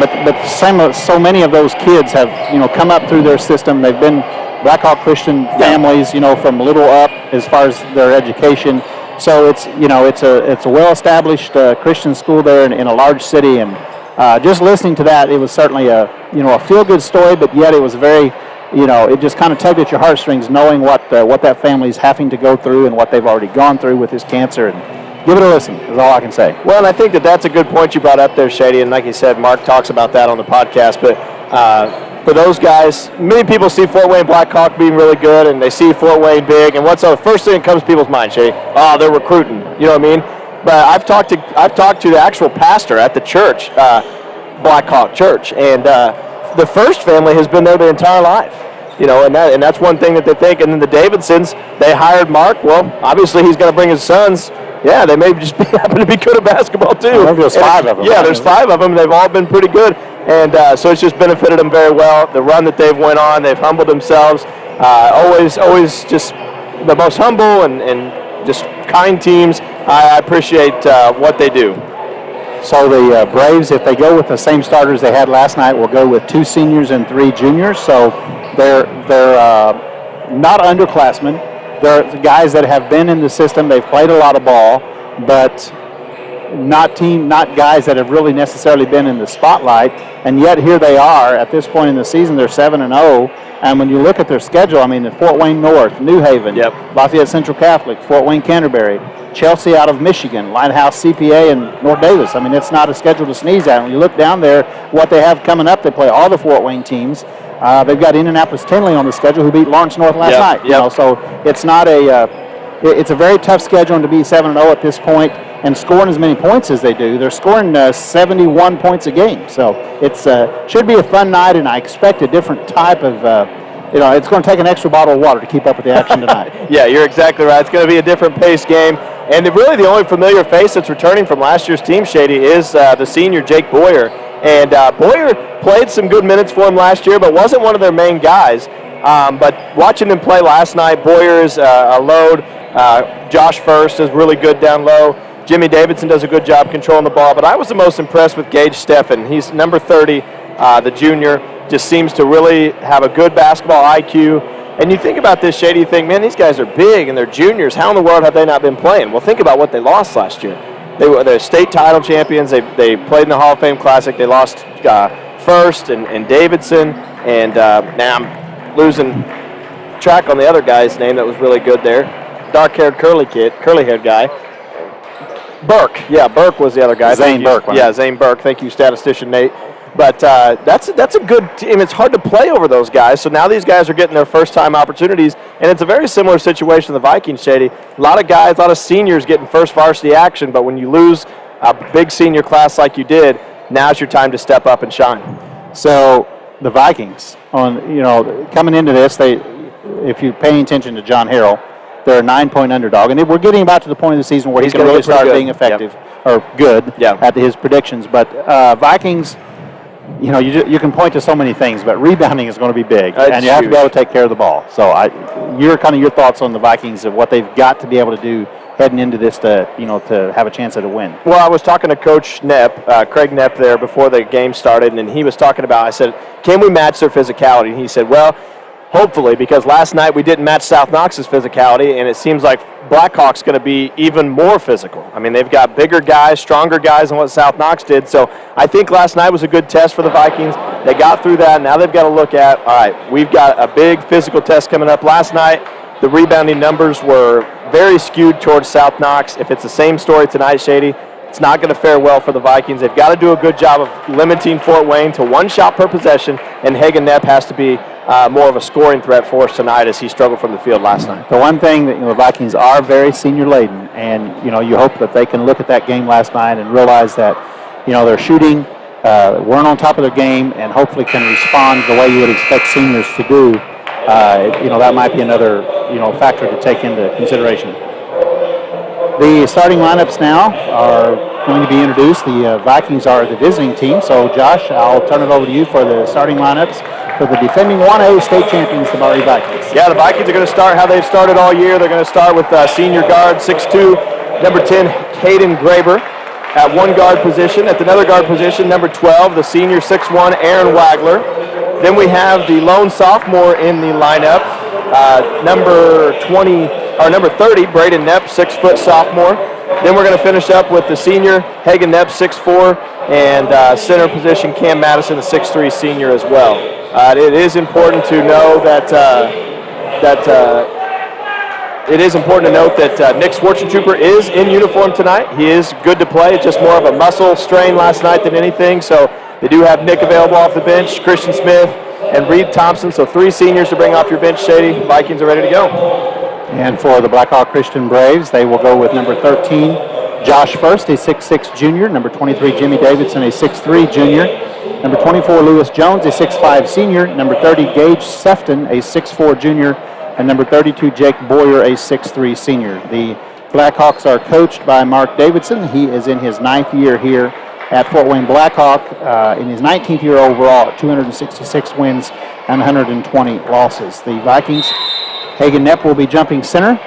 but so many of those kids have, come up through their system. They've been Blackhawk Christian families, from little up as far as their education. So it's a well-established Christian school there in a large city, and just listening to that, it was certainly a feel-good story, but yet it was very, it just kind of tugged at your heartstrings, knowing what that family's having to go through and what they've already gone through with this cancer. And give it a listen is all I can say. Well, and I think that's a good point you brought up there, Shady, and like you said, Mark talks about that on the podcast, but for those guys, many people see Fort Wayne Blackhawk being really good, and they see Fort Wayne big, and what's the first thing that comes to people's mind, Shady? Oh, they're recruiting. You know what I mean? But I've talked to the actual pastor at the church, Blackhawk Church, and the first family has been there their entire life. And that's one thing that they think. And then the Davidsons, they hired Mark. Well, obviously he's going to bring his sons. Yeah, they may just happen to be good at basketball too. Well, there's 5 of them. Yeah, there's 5 of them. They've all been pretty good. And so it's just benefited them very well. The run that they've went on, they've humbled themselves. Always just the most humble and just kind teams. I appreciate what they do. So the Braves, if they go with the same starters they had last night, will go with 2 seniors and 3 juniors. So they're not underclassmen. They're guys that have been in the system. They've played a lot of ball, but not guys that have really necessarily been in the spotlight. And yet here they are at this point in the season. They're 7-0. And when you look at their schedule, the Fort Wayne North, New Haven, Lafayette Central Catholic, Fort Wayne Canterbury, Chelsea out of Michigan, Lighthouse CPA, and North Davis. It's not a schedule to sneeze at. When you look down there, what they have coming up, they play all the Fort Wayne teams. They've got Indianapolis Tinley on the schedule, who beat Lawrence North last night. So it's not it's a very tough schedule, and to be 7-0 at this point and scoring as many points as they do. They're scoring 71 points a game. So it's should be a fun night, and I expect a different type of it's going to take an extra bottle of water to keep up with the action tonight. Yeah, you're exactly right. It's going to be a different pace game. And really the only familiar face that's returning from last year's team, Shady, is the senior Jake Boyer. And Boyer played some good minutes for him last year, but wasn't one of their main guys. But watching him play last night, Boyer is a load. Josh First is really good down low. Jimmy Davidson does a good job controlling the ball. But I was the most impressed with Gage Steffen. He's number 30, the junior. Just seems to really have a good basketball IQ. And you think about this, Shady, you think, man, these guys are big and they're juniors. How in the world have they not been playing? Well, think about what they lost last year. They were the state title champions. They played in the Hall of Fame Classic. They lost First and Davidson. And now I'm losing track on the other guy's name that was really good there. Dark-haired, curly-haired guy. Burke. Yeah, Burke was the other guy. Zane Burke. Yeah, Zane Burke. Thank you, statistician Nate. But that's a good team. It's hard to play over those guys. So now these guys are getting their first-time opportunities, and it's a very similar situation to the Vikings, Shady. A lot of guys, a lot of seniors getting first varsity action, but when you lose a big senior class like you did, now's your time to step up and shine. So the Vikings, coming into this, if you're paying attention to John Harrell, they're a 9-point underdog, and we're getting about to the point of the season where he's going to really start being effective or good at his predictions. But Vikings. You can point to so many things, but rebounding is going to be big, and you have to be able to take care of the ball. So, your thoughts on the Vikings of what they've got to be able to do heading into this to have a chance at a win. Well, I was talking to Coach Knepp, Craig Knepp, there before the game started, and he was talking about. I said, "Can we match their physicality?" And he said, "Well, hopefully, because last night we didn't match South Knox's physicality, and it seems like Blackhawks going to be even more physical. They've got bigger guys, stronger guys than what South Knox did. So I think last night was a good test for the Vikings. They got through that. Now they've got to look at, all right, we've got a big physical test coming up. Last night, the rebounding numbers were very skewed towards South Knox. If it's the same story tonight, Shady, it's not going to fare well for the Vikings. They've got to do a good job of limiting Fort Wayne to 1 shot per possession, and Hagen Knepp has to be more of a scoring threat for us tonight as he struggled from the field last night. The one thing that the Vikings are very senior laden, and you hope that they can look at that game last night and realize that they're shooting, weren't on top of their game, and hopefully can respond the way you would expect seniors to do. That might be another factor to take into consideration. The starting lineups now are going to be introduced. The Vikings are the visiting team. So, Josh, I'll turn it over to you for the starting lineups for the defending 1A state champions, the Barr-Reeve Vikings. Yeah, the Vikings are going to start how they've started all year. They're going to start with senior guard, 6'2", number 10, Caden Graber. at one guard position. At another guard position, number 12, the senior 6'1", Aaron Wagler. Then we have the lone sophomore in the lineup, number 30, Braden Knepp, 6-foot sophomore. Then we're going to finish up with the senior, Hagen Knepp, 6'4", and center position, Cam Madison, the 6'3" senior as well. It is important to know that Nick Schwarzentrooper is in uniform tonight. He is good to play. It's just more of a muscle strain last night than anything. So they do have Nick available off the bench, Christian Smith, and Reed Thompson. So 3 seniors to bring off your bench, Shady. Vikings are ready to go. And for the Blackhawk Christian Braves, they will go with number 13, Josh First, a 6'6" junior. Number 23, Jimmy Davidson, a 6'3" junior. Number 24, Lewis Jones, a 6'5" senior. Number 30, Gage Sefton, a 6'4" junior. And number 32, Jake Boyer, a 6'3" senior. The Blackhawks are coached by Mark Davidson. He is in his 9th year here at Fort Wayne Blackhawk, in his 19th year overall, 266 wins and 120 losses. The Vikings, Hagen Knepp will be jumping center.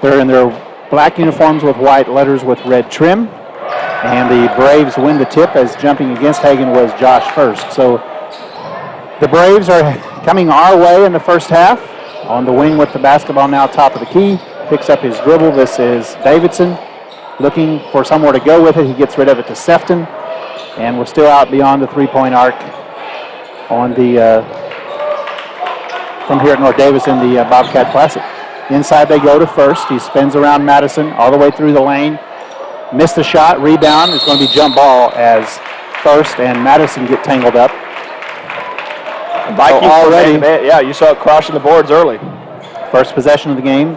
They're in their black uniforms with white letters with red trim. And the Braves win the tip, as jumping against Hagen was Josh First. So the Braves are coming our way in the first half. On the wing with the basketball now, top of the key, picks up his dribble. This is Davidson looking for somewhere to go with it. He gets rid of it to Sefton, and we're still out beyond the three-point arc on the from here at North Davis in the Bobcat Classic. Inside they go to First. He spins around Madison all the way through the lane. Missed the shot. Rebound. It's going to be jump ball as First and Madison get tangled up. Vikings already, you saw it crossing the boards early. First possession of the game.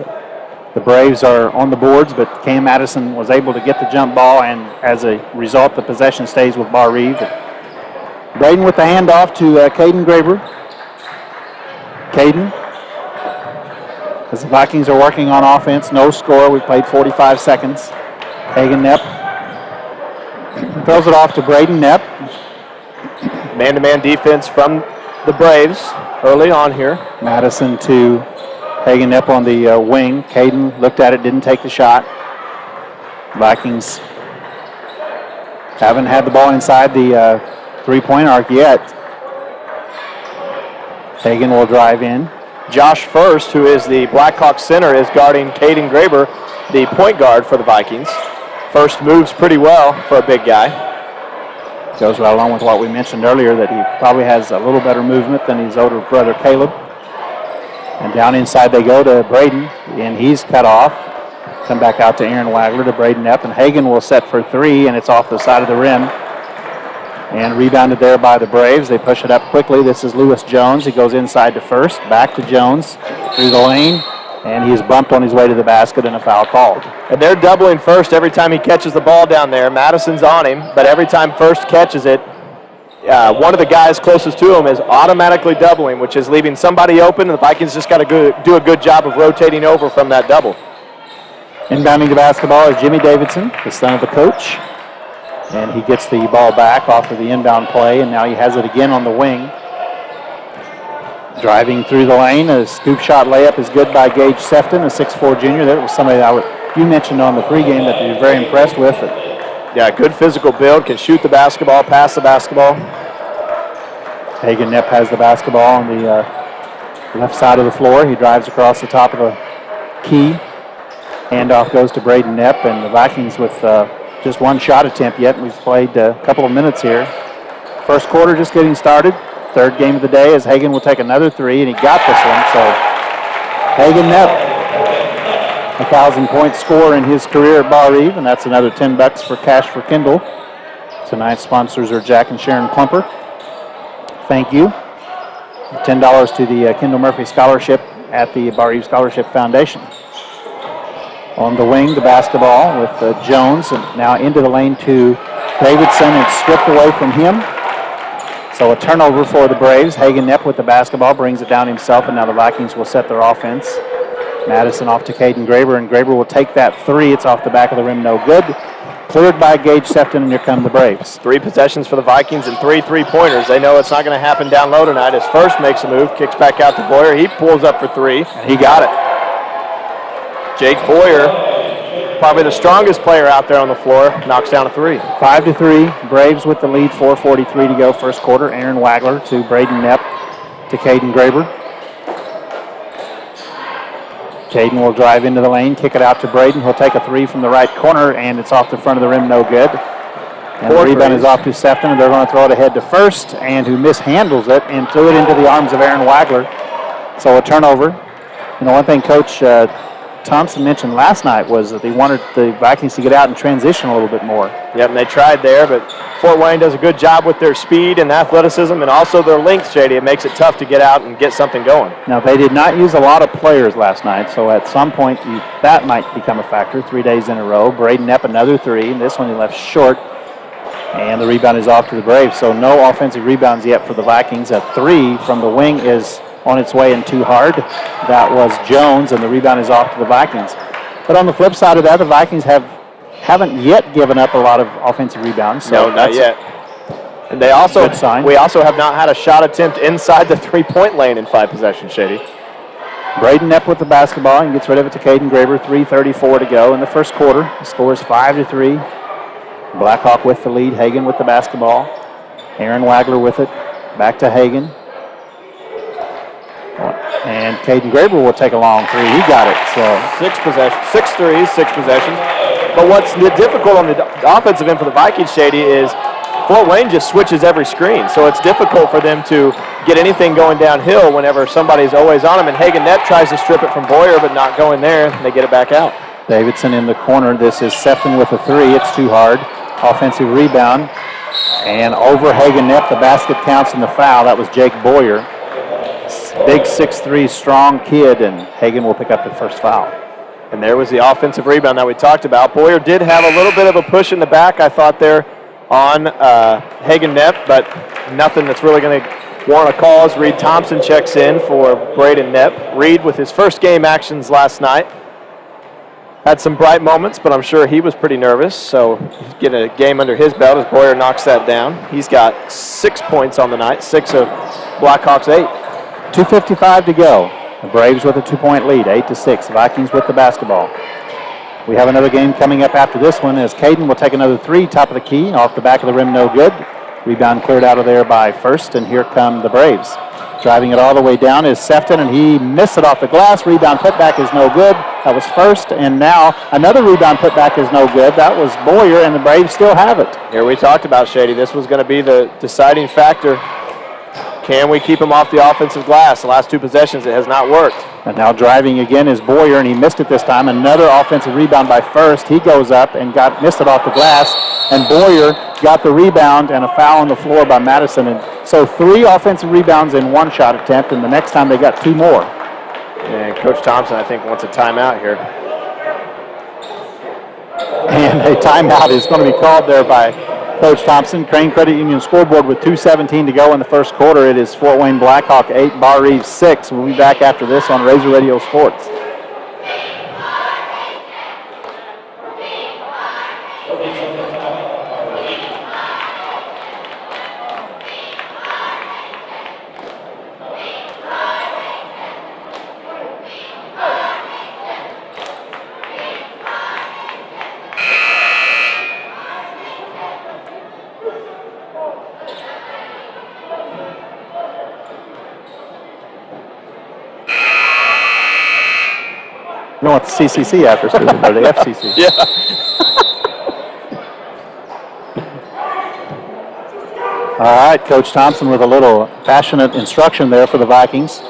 The Braves are on the boards, but Cam Madison was able to get the jump ball, and as a result, the possession stays with Barr-Reeve. Braden with the handoff to Caden Graber. Caden, as the Vikings are working on offense, no score. We've played 45 seconds. Hagen Knepp throws it off to Braden Knepp. Man-to-man defense from the Braves early on here. Madison to Hagen Knepp on the wing. Caden looked at it, didn't take the shot. Vikings haven't had the ball inside the three-point arc yet. Hagen will drive in. Josh First, who is the Blackhawks center, is guarding Caden Graber, the point guard for the Vikings. First moves pretty well for a big guy. Goes right along with what we mentioned earlier, that he probably has a little better movement than his older brother Caleb. And down inside they go to Braden, and he's cut off. Come back out to Aaron Wagler to Braden Knepp, and Hagen will set for 3, and it's off the side of the rim. And rebounded there by the Braves. They push it up quickly. This is Lewis Jones. He goes inside to First, back to Jones, through the lane, and he's bumped on his way to the basket and a foul called. And they're doubling First every time he catches the ball down there. Madison's on him, but every time First catches it, one of the guys closest to him is automatically doubling, which is leaving somebody open, and the Vikings just got to do a good job of rotating over from that double. Inbounding the basketball is Jimmy Davidson, the son of the coach. And he gets the ball back off of the inbound play, and now he has it again on the wing. Driving through the lane, a scoop shot layup is good by Gage Sefton, a 6'4" junior. That was somebody that you mentioned on the pregame that you're very impressed with. Yeah, good physical build, can shoot the basketball, pass the basketball. Hagen Knepp has the basketball on the left side of the floor. He drives across the top of the key. Handoff goes to Braden Knepp, and the Vikings with just one shot attempt yet. We've played a couple of minutes here. First quarter just getting started. Third game of the day as Hagen will take another 3, and he got this one. So Hagen Knepp, a 1,000-point scorer in his career at Barr-Reeve, and that's another $10 for cash for Kendall. Tonight's sponsors are Jack and Sharon Plumper. Thank you. $10 to the Kendall Murphy Scholarship at the Barr-Reeve Scholarship Foundation. On the wing, the basketball with Jones, and now into the lane to Davidson, and stripped away from him. So a turnover for the Braves. Hagen Knepp with the basketball brings it down himself, and now the Vikings will set their offense. Madison off to Caden Graber, and Graber will take that 3. It's off the back of the rim, no good. Cleared by Gage Sefton, and here come the Braves. 3 possessions for the Vikings and 3 3-pointers. They know it's not going to happen down low tonight. As First makes a move, kicks back out to Boyer. He pulls up for 3, and he got it. Jake Boyer probably the strongest player out there on the floor, knocks down a three. 5-3. Braves with the lead. 4:43 to go, first quarter. Aaron Wagler to Braden Knepp to Caden Graber. Caden will drive into the lane, kick it out to Braden. He'll take a three from the right corner, and it's off the front of the rim, no good. And the rebound is off to Sefton, and they're going to throw it ahead to first, and who mishandles it and threw it into the arms of Aaron Wagler. So a turnover. You know, one thing Coach Thompson mentioned last night was that they wanted the Vikings to get out and transition a little bit more. Yep, and they tried there, but Fort Wayne does a good job with their speed and athleticism and also their length, Shady. It makes it tough to get out and get something going. Now, they did not use a lot of players last night, so at some point that might become a factor. 3 days in a row. Braden Knepp another three, and this one he left short. And the rebound is off to the Braves, so no offensive rebounds yet for the Vikings. A three from the wing is on its way and too hard. That was Jones, and the rebound is off to the Vikings. But on the flip side of that, the Vikings haven't yet given up a lot of offensive rebounds. So no, not yet. And we also have not had a shot attempt inside the three-point lane in 5 possessions, Shady. Braden Knepp with the basketball and gets rid of it to Caden Graber. 3:34 to go in the first quarter. The score is 5-3. Blackhawk with the lead. Hagan with the basketball. Aaron Wagler with it. Back to Hagan. And Caden Graber will take a long three. He got it. So 6 possessions, 6 threes, 6 possessions. But what's difficult on the offensive end for the Vikings, Shady, is Fort Wayne just switches every screen. So it's difficult for them to get anything going downhill whenever somebody's always on them. And Hagan Knepp tries to strip it from Boyer, but not going there. And they get it back out. Davidson in the corner. This is Sefton with a three. It's too hard. Offensive rebound. And over Hagan Knepp, the basket counts in the foul. That was Jake Boyer. Big 6'3", strong kid, and Hagan will pick up the first foul. And there was the offensive rebound that we talked about. Boyer did have a little bit of a push in the back, I thought, there on Hagan Knepp, but nothing that's really going to warrant a call as Reed Thompson checks in for Braden Knepp. Reed with his first game actions last night. Had some bright moments, but I'm sure he was pretty nervous, so he's getting a game under his belt as Boyer knocks that down. He's got 6 points on the night, 6 of Blackhawks' 8. 2:55 to go. The Braves with a 2-point lead, 8-6. Vikings with the basketball. We have another game coming up after this one as Caden will take another three, top of the key, off the back of the rim, no good. Rebound cleared out of there by First, and here come the Braves. Driving it all the way down is Sefton, and he missed it off the glass. Rebound putback is no good. That was First, and now another rebound putback is no good. That was Boyer, and the Braves still have it. Here we talked about, Shady. This was going to be the deciding factor. Can we keep him off the offensive glass? The last 2 possessions, it has not worked. And now driving again is Boyer, and he missed it this time. Another offensive rebound by First. He goes up and missed it off the glass, and Boyer got the rebound and a foul on the floor by Madison. And so 3 offensive rebounds in 1 shot attempt, and the next time they got 2 more. And Coach Thompson, I think, wants a timeout here. And a timeout is going to be called there by Coach Thompson. Crane Credit Union scoreboard with 2:17 to go in the first quarter. It is Fort Wayne Blackhawk 8, Barr-Reeve 6. We'll be back after this on Razor Radio Sports. You know what the CCC after school, or the FCC. Yeah. All right, Coach Thompson with a little passionate instruction there for the Vikings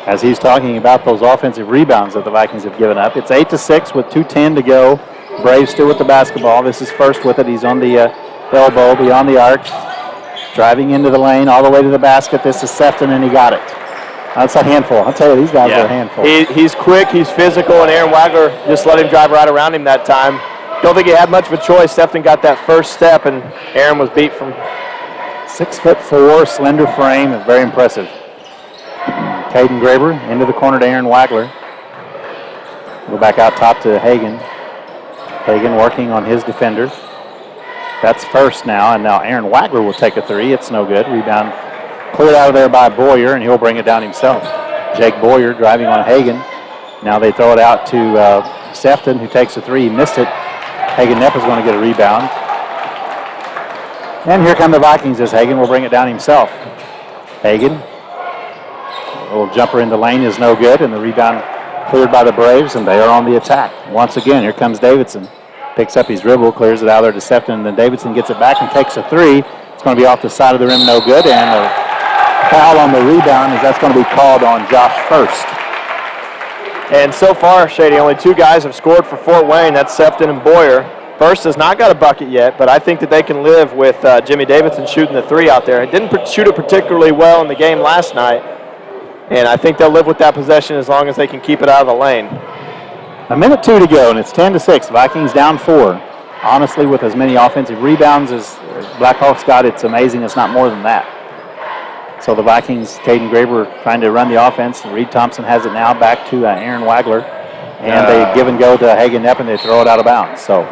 as he's talking about those offensive rebounds that the Vikings have given up. It's 8-6 with 2:10 to go. Braves still with the basketball. This is First with it. He's on the elbow beyond the arc. Driving into the lane all the way to the basket. This is Sefton, and he got it. That's a handful. I'll tell you, these guys are a handful. He's quick, he's physical, and Aaron Wagler just let him drive right around him that time. Don't think he had much of a choice. Sefton got that first step, and Aaron was beat from 6'4", slender frame. Is very impressive. Caden Graber into the corner to Aaron Wagler. Go back out top to Hagan. Hagan working on his defender. That's First now, and now Aaron Wagler will take a three. It's no good. Rebound cleared out of there by Boyer, and he'll bring it down himself. Jake Boyer driving on Hagan. Now they throw it out to Sefton, who takes a three. He missed it. Hagen Knepp is going to get a rebound. And here come the Vikings as Hagen will bring it down himself. Hagen, a little jumper in the lane is no good, and the rebound cleared by the Braves, and they are on the attack. Once again, here comes Davidson. Picks up his dribble, clears it out there to Sefton, and then Davidson gets it back and takes a three. It's going to be off the side of the rim, no good, and a foul on the rebound as that's going to be called on Josh First. And so far, Shady, only two guys have scored for Fort Wayne. That's Sefton and Boyer. First has not got a bucket yet, but I think that they can live with Jimmy Davidson shooting the three out there. He didn't shoot it particularly well in the game last night, and I think they'll live with that possession as long as they can keep it out of the lane. A minute 2 to go, and it's 10-6. Vikings down 4. Honestly, with as many offensive rebounds as Blackhawks got, it's amazing it's not more than that. So the Vikings, Caden Graber trying to run the offense. Reed Thompson has it now back to Aaron Wagler. And they give and go to Hagen Knepp, and they throw it out of bounds. So,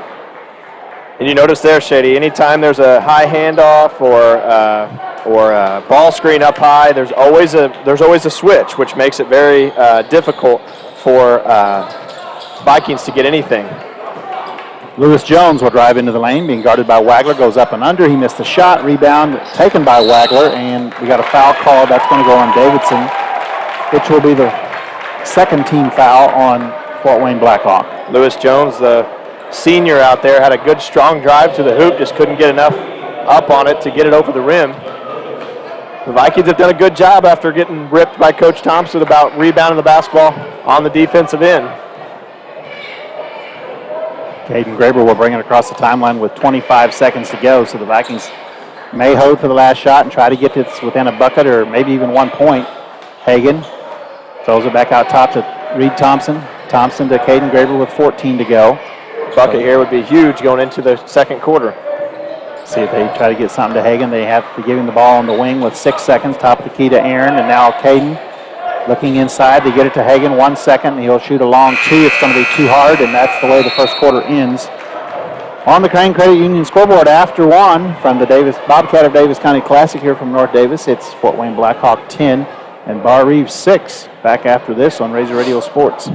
and you notice there, Shady, anytime there's a high handoff or a ball screen up high, there's always a switch, which makes it very difficult for Vikings to get anything. Lewis Jones will drive into the lane, being guarded by Wagler, goes up and under. He missed the shot. Rebound taken by Wagler, and we got a foul call. That's going to go on Davidson, which will be the second team foul on Fort Wayne Blackhawk. Lewis Jones, the senior out there, had a good strong drive to the hoop, just couldn't get enough up on it to get it over the rim. The Vikings have done a good job after getting ripped by Coach Thompson about rebounding the basketball on the defensive end. Caden Graber will bring it across the timeline with 25 seconds to go, so the Vikings may hold for the last shot and try to get this within a bucket or maybe even 1 point. Hagen throws it back out top to Reed Thompson. Thompson to Caden Graber with 14 to go. Bucket here would be huge going into the second quarter. See if they try to get something to Hagen. They have to give him the ball on the wing with 6 seconds. Top of the key to Aaron, and now Caden looking inside to get it to Hagen. 1 second, he'll shoot a long two. It's going to be too hard, and that's the way the first quarter ends. On the Crane Credit Union scoreboard after one from the Bobcat of Daviess County Classic here from North Davis, it's Fort Wayne Blackhawk 10 and Barr-Reeve 6. Back after this on Razor Radio Sports.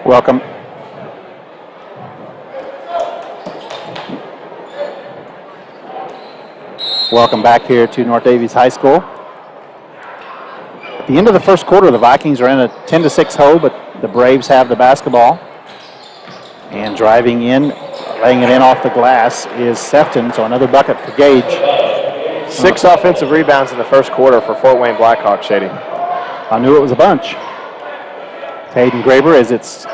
Welcome. Welcome back here to North Daviess High School. At the end of the first quarter, the Vikings are in a 10-6 hold, but the Braves have the basketball. And driving in, laying it in off the glass is Sefton, so another bucket for Gage. 6 offensive rebounds in the first quarter for Fort Wayne Blackhawk, Shady. I knew it was a bunch. Caden Graber, as it's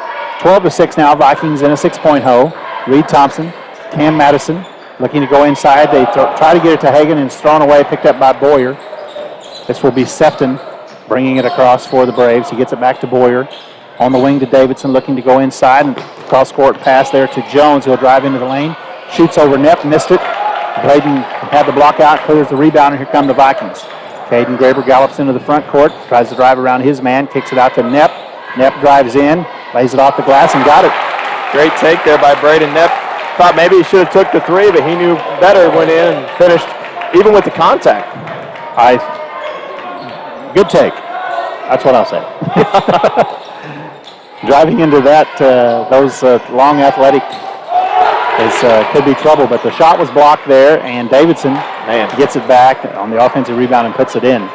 12-6 now, Vikings in a 6-point hole. Reed Thompson, Cam Madison looking to go inside. They try to get it to Hagen, and it's thrown away, picked up by Boyer. This will be Sefton bringing it across for the Braves. He gets it back to Boyer. On the wing to Davidson, looking to go inside, and cross-court pass there to Jones. He'll drive into the lane, shoots over Knepp, missed it. Braden had the block out, clears the rebound, and here come the Vikings. Caden Graber gallops into the front court, tries to drive around his man, kicks it out to Knepp. Knepp drives in, lays it off the glass, and got it. Great take there by Braden Knepp. Thought maybe he should have took the three, but he knew better, went in and finished even with the contact. Good take. That's what I'll say. Driving into that, those long athletic could be trouble, but the shot was blocked there, and Davidson gets it back on the offensive rebound and puts it in.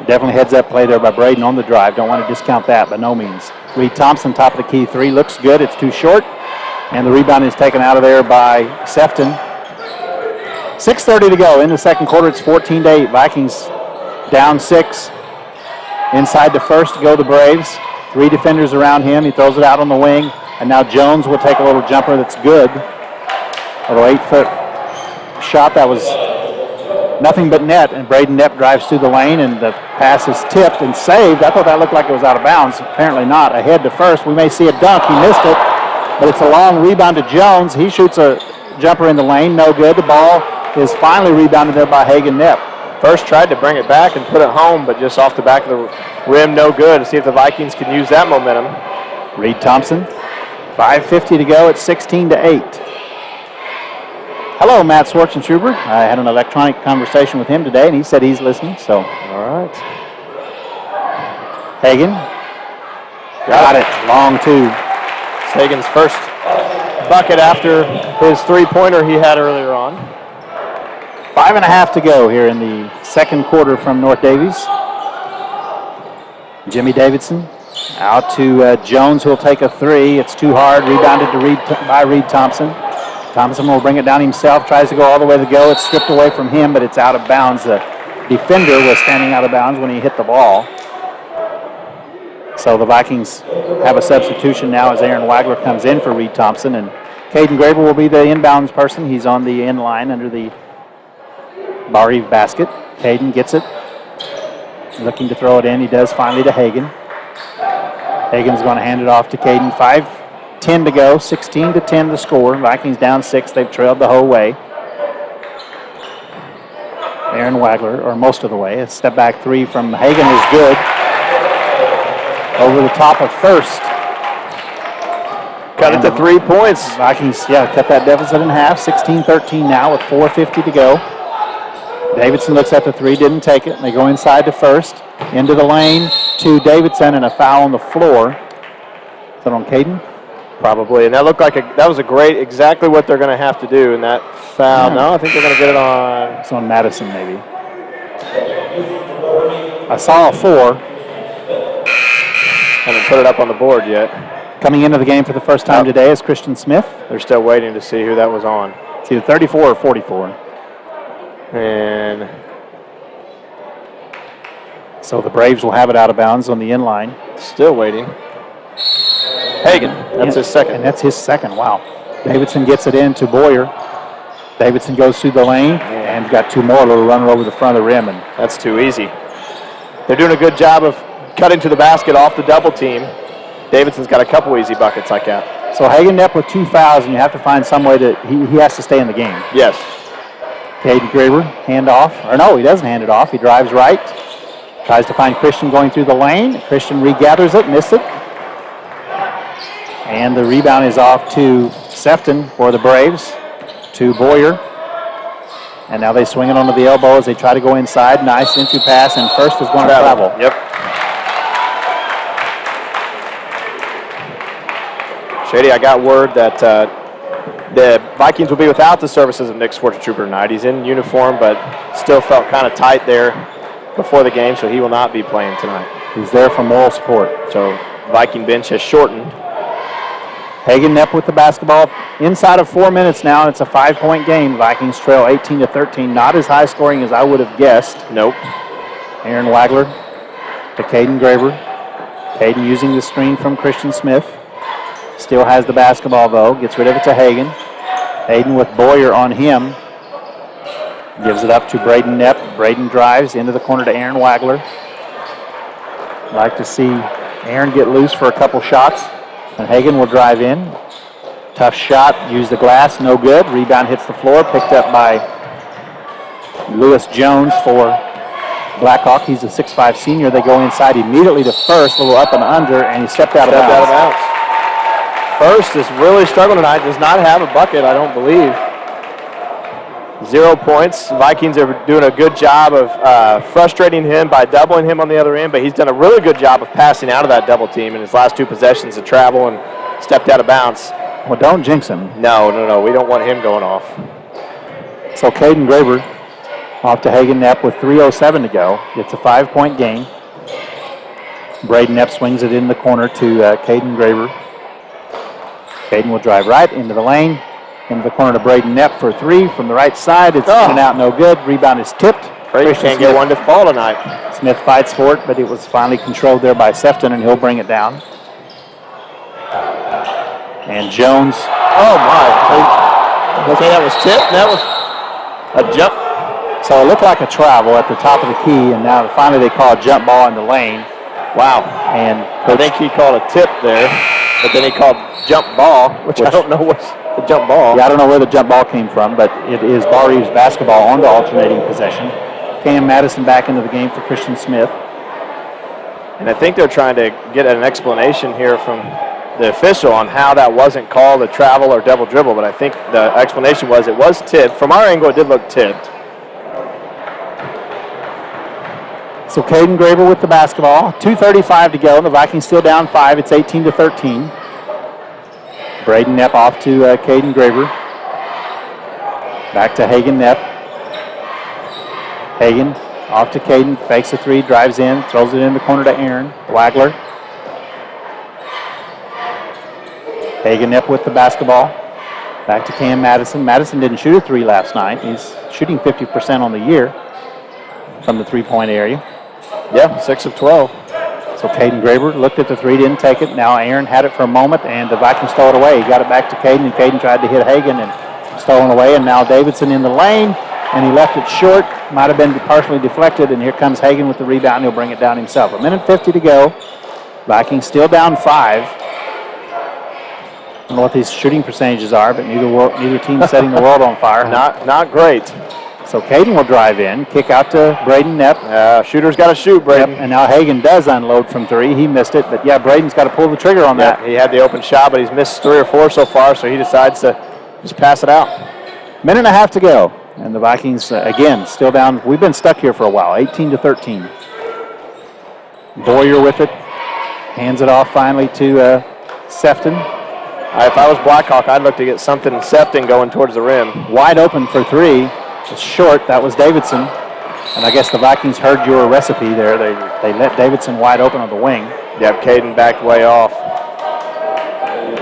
Definitely heads-up play there by Braden on the drive. Don't want to discount that, by no means. Reed Thompson, top of the key three, looks good. It's too short, and the rebound is taken out of there by Sefton. 6:30 to go in the second quarter. It's 14-8. Vikings down 6. Inside the first to go the Braves. 3 defenders around him. He throws it out on the wing, and now Jones will take a little jumper that's good. A little 8-foot shot that was nothing but net, and Braden Knepp drives through the lane, and the pass is tipped and saved. I thought that looked like it was out of bounds. Apparently not. Ahead to first. We may see a dunk. He missed it, but it's a long rebound to Jones. He shoots a jumper in the lane. No good. The ball is finally rebounded there by Hagan Knepp. First tried to bring it back and put it home, but just off the back of the rim, no good. To see if the Vikings can use that momentum. Reed Thompson. 5:50 to go. It's 16-8. Hello, Matt Schwartzentruber. I had an electronic conversation with him today, and he said he's listening. So, all right. Hagan. Got it. Long two. It's Hagan's first bucket after his three-pointer he had earlier on. 5.5 to go here in the second quarter from North Davies. Jimmy Davidson out to Jones, who will take a three. It's too hard. Rebounded by Reed Thompson. Thompson will bring it down himself, tries to go all the way to go. It's stripped away from him, but it's out of bounds. The defender was standing out of bounds when he hit the ball. So the Vikings have a substitution now as Aaron Wagler comes in for Reed Thompson, and Caden Graber will be the inbounds person. He's on the end line under the Barr-Reeve basket. Caden gets it, looking to throw it in. He does finally to Hagan. Hagan's going to hand it off to Caden. 5:10 to go, 16-10 the score. Vikings down 6. They've trailed the whole way. Aaron Wagler, or most of the way. A step back three from Hagan is good. Over the top of first. Cut it to 3 points. Vikings, cut that deficit in half. 16-13 now with 4:50 to go. Davidson looks at the three, didn't take it. They go inside to first. Into the lane to Davidson, and a foul on the floor. Is that on Caden? Probably, and that looked like that was exactly what they're going to have to do in that foul. No, I think they're going to get it on. It's on Madison, maybe. I saw a 4. Haven't put it up on the board yet. Coming into the game for the first time today is Christian Smith. They're still waiting to see who that was on. It's either 34 or 44. And so the Braves will have it out of bounds on the in line. Still waiting. Hagan, that's his second. And that's his second, wow. Davidson gets it in to Boyer. Davidson goes through the lane and got two more, a little runner over the front of the rim. And that's too easy. They're doing a good job of cutting to the basket off the double team. Davidson's got a couple easy buckets like that. So Hagan Knepp with 2 fouls, and you have to find some way that he has to stay in the game. Yes. Caden Graber, hand off. Or no, he doesn't hand it off. He drives right. Tries to find Christian going through the lane. Christian regathers it, missed it. And the rebound is off to Sefton for the Braves, to Boyer. And now they swing it onto the elbow as they try to go inside. Nice entry pass, and first is going to travel. Yep. Shady, I got word that the Vikings will be without the services of Nick Schwartzentruber tonight. He's in uniform, but still felt kind of tight there before the game, so he will not be playing tonight. He's there for moral support. So Viking bench has shortened. Hagan Knepp with the basketball inside of 4 minutes now, and it's a 5-point game. Vikings trail 18-13. Not as high scoring as I would have guessed. Nope. Aaron Wagler to Caden Graber. Caden using the screen from Christian Smith. Still has the basketball, though. Gets rid of it to Hagan. Hayden with Boyer on him. Gives it up to Braden Knepp. Braden drives into the corner to Aaron Wagler. Like to see Aaron get loose for a couple shots. And Hagan will drive in. Tough shot. Use the glass. No good. Rebound hits the floor. Picked up by Lewis Jones for Blackhawk. He's a 6'5 senior. They go inside immediately to first. A little up and under. And he stepped out of bounds. First is really struggling tonight. Does not have a bucket, I don't believe. 0 points. Vikings are doing a good job of frustrating him by doubling him on the other end, but he's done a really good job of passing out of that double team in his last 2 possessions to travel and stepped out of bounds. Well, don't jinx him. No. We don't want him going off. So Caden Graber off to Hagen Knapp with 3:07 to go. It's a 5-point game. Braden Knapp swings it in the corner to Caden Graber. Caden will drive right into the lane. Into the corner to Braden Knapp for 3 from the right side. It's in and out, no good. Rebound is tipped. Brady can't get one to fall tonight. Smith fights for it, but it was finally controlled there by Sefton, and he'll bring it down. And Jones. Oh, my. Okay, that was tipped. That was a jump. So it looked like a travel at the top of the key, and now finally they call a jump ball in the lane. Wow. And I think he called a tip there, but then he called jump ball, which I don't know what's the jump ball. Yeah, I don't know where the jump ball came from, but it is Barr-Reeve's basketball on the alternating possession. Cam Madison back into the game for Christian Smith. And I think they're trying to get an explanation here from the official on how that wasn't called a travel or double dribble, but I think the explanation was it was tipped. From our angle, it did look tipped. So Caden Graber with the basketball. 2:35 to go. The Vikings still down 5. It's 18-13. Braden Knapp off to Caden Graber. Back to Hagen Knapp. Hagen off to Caden. Fakes a 3, drives in, throws it in the corner to Aaron Wagler. Hagen Knapp with the basketball. Back to Cam Madison. Madison didn't shoot a 3 last night. He's shooting 50% on the year from the 3-point area. Yeah, 6 of 12. So Caden Graber looked at the 3, didn't take it. Now Aaron had it for a moment, and the Vikings stole it away. He got it back to Caden, and Caden tried to hit Hagen and stolen away. And now Davidson in the lane, and he left it short. Might have been partially deflected, and here comes Hagen with the rebound. He'll bring it down himself. 1:50 to go. Vikings still down 5. I don't know what these shooting percentages are, but neither team is setting the world on fire. Not great. So Caden will drive in, kick out to Braden Knapp. Shooter's got to shoot, Braden. Yep, and now Hagen does unload from 3. He missed it, but yeah, Braden's got to pull the trigger on that. He had the open shot, but he's missed 3 or 4 so far, so he decides to just pass it out. 1.5 to go, and the Vikings, again, still down. We've been stuck here for a while, 18-13. Boyer with it, hands it off finally to Sefton. If I was Blackhawk, I'd look to get something Sefton going towards the rim. Wide open for 3. It's short. That was Davidson. And I guess the Vikings heard your recipe there. They let Davidson wide open on the wing. Yep, Caden backed way off.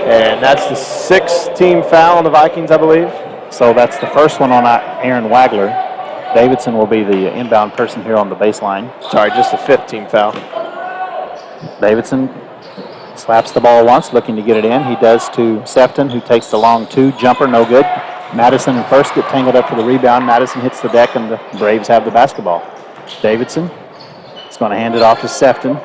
And that's the 6th team foul on the Vikings, I believe. So that's the first one on Aaron Wagler. Davidson will be the inbound person here on the baseline. Sorry, just the 5th team foul. Davidson slaps the ball once, looking to get it in. He does to Sefton, who takes the long 2 jumper, no good. Madison and First get tangled up for the rebound. Madison hits the deck, and the Braves have the basketball. Davidson is going to hand it off to Sefton.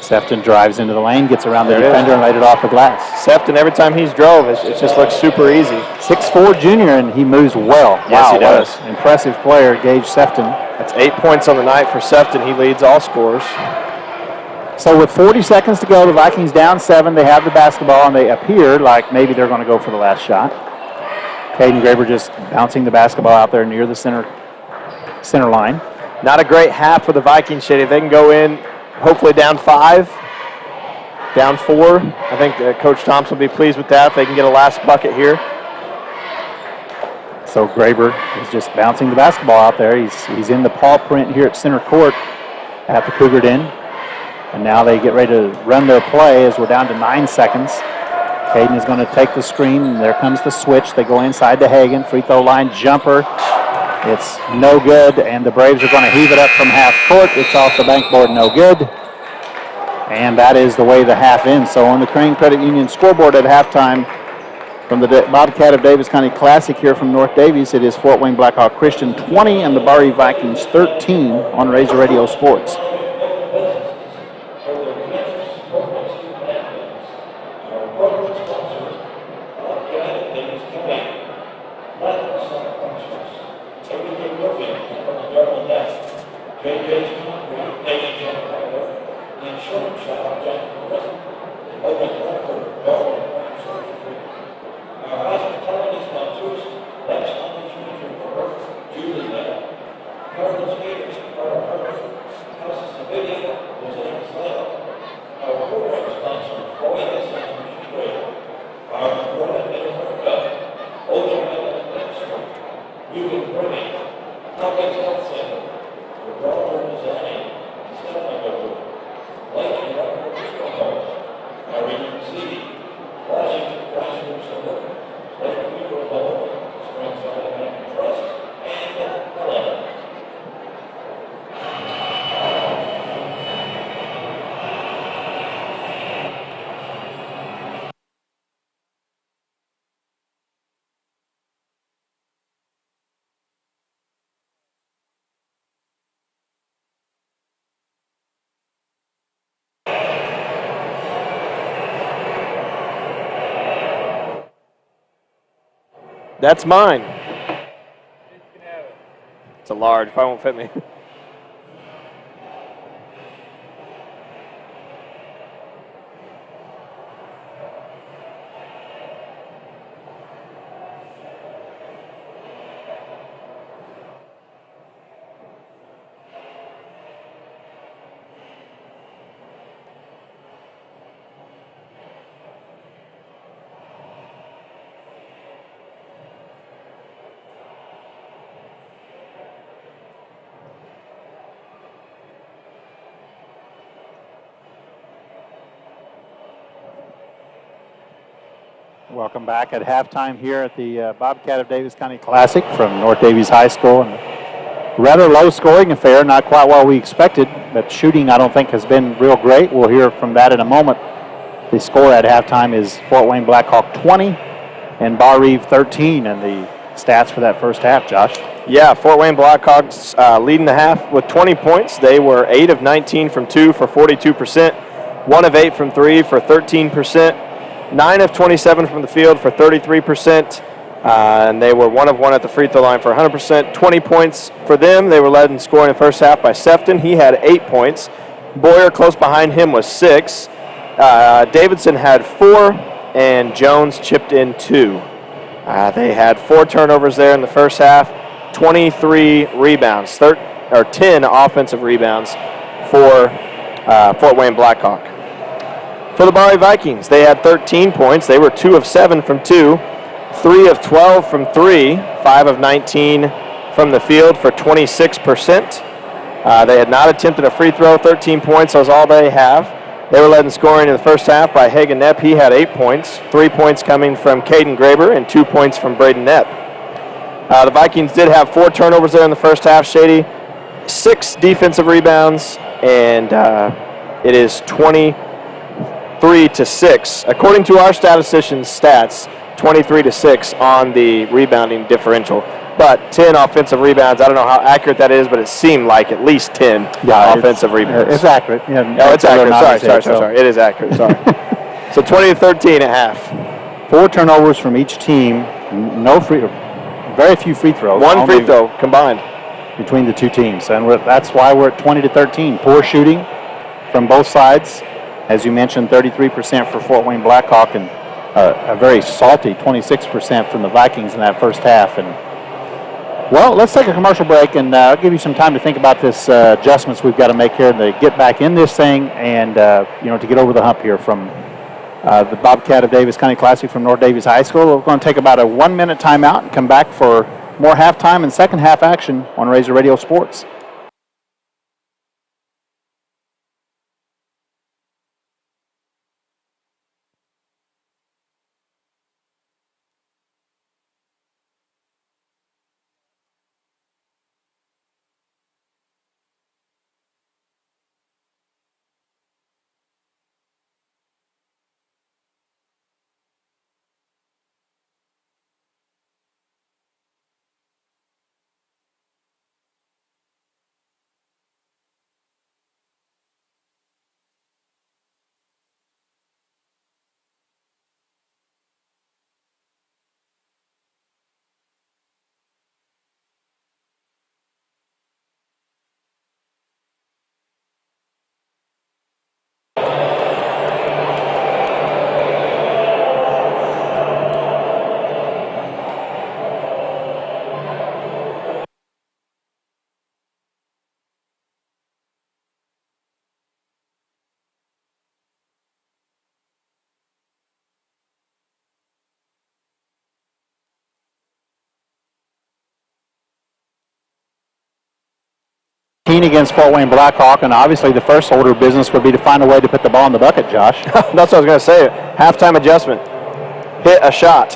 Sefton drives into the lane, gets around the defender, and laid it off the glass. Sefton, every time he's drove, it just looks super easy. 6'4" junior, and he moves well. Yes, he does. Impressive player, Gage Sefton. That's 8 points on the night for Sefton. He leads all scorers. So with 40 seconds to go, the Vikings down 7. They have the basketball, and they appear like maybe they're going to go for the last shot. Caden Graber just bouncing the basketball out there near the center line. Not a great half for the Vikings, Shady. If they can go in, hopefully down 5, down 4. I think Coach Thompson will be pleased with that if they can get a last bucket here. So Graber is just bouncing the basketball out there. He's in the paw print here at center court at the Cougar Den. And now they get ready to run their play as we're down to 9 seconds. Caden is going to take the screen, and there comes the switch. They go inside to Hagen. Free throw line jumper. It's no good, and the Braves are going to heave it up from half court. It's off the bankboard, no good. And that is the way the half ends. So on the Crane Credit Union scoreboard at halftime from the Bobcat of Daviess County Classic here from North Daviess, it is Fort Wayne Blackhawk Christian 20 and the Barr-Reeve Vikings 13 on Razor Radio Sports. That's mine. It's a large, probably won't fit me. Welcome back at halftime here at the Bobcat of Daviess County Classic from North Daviess High School. And rather low scoring affair, not quite what we expected, but shooting I don't think has been real great. We'll hear from that in a moment. The score at halftime is Fort Wayne Blackhawk 20 and Barr-Reeve 13, and the stats for that first half, Josh. Yeah, Fort Wayne Blackhawks leading the half with 20 points. They were 8 of 19 from 2 for 42%, 1 of 8 from 3 for 13%. 9 of 27 from the field for 33%, and they were 1 of 1 at the free throw line for 100%. 20 points for them. They were led in scoring in the first half by Sefton. He had 8 points. Boyer close behind him was 6. Davidson had 4, and Jones chipped in 2. They had 4 turnovers there in the first half, 23 rebounds, 10 offensive rebounds for Fort Wayne Blackhawk. For the Barr-Reeve Vikings, they had 13 points. They were 2 of 7 from 2, 3 of 12 from 3, 5 of 19 from the field for 26%. They had not attempted a free throw, 13 points. That was all they have. They were led in scoring in the first half by Hagen Knepp. He had 8 points, 3 points coming from Caden Graber and 2 points from Braden Knepp. The Vikings did have 4 turnovers there in the first half, Shady. 6 defensive rebounds, and it is 23-6. According to our statistician's stats, 23-6 on the rebounding differential. But 10 offensive rebounds. I don't know how accurate that is, but it seemed like at least 10 offensive rebounds. It's accurate. Yeah, oh, it's accurate. Sorry. It is accurate. Sorry. So 20-13 at half. 4 turnovers from each team. Very few free throws. 1 free throw combined between the two teams, and that's why we're at 20-13. Poor shooting from both sides. As you mentioned, 33% for Fort Wayne Blackhawk, and a very salty 26% from the Vikings in that first half. And well, let's take a commercial break, and I'll give you some time to think about this adjustments we've got to make here to get back in this thing, and to get over the hump here from the Bobcat of Daviess County Classic from North Daviess High School. We're going to take about a 1-minute timeout and come back for more halftime and second half action on Razor Radio Sports. 15 against Fort Wayne Blackhawk, and obviously the first order of business would be to find a way to put the ball in the bucket, Josh. That's what I was going to say. Halftime adjustment. Hit a shot.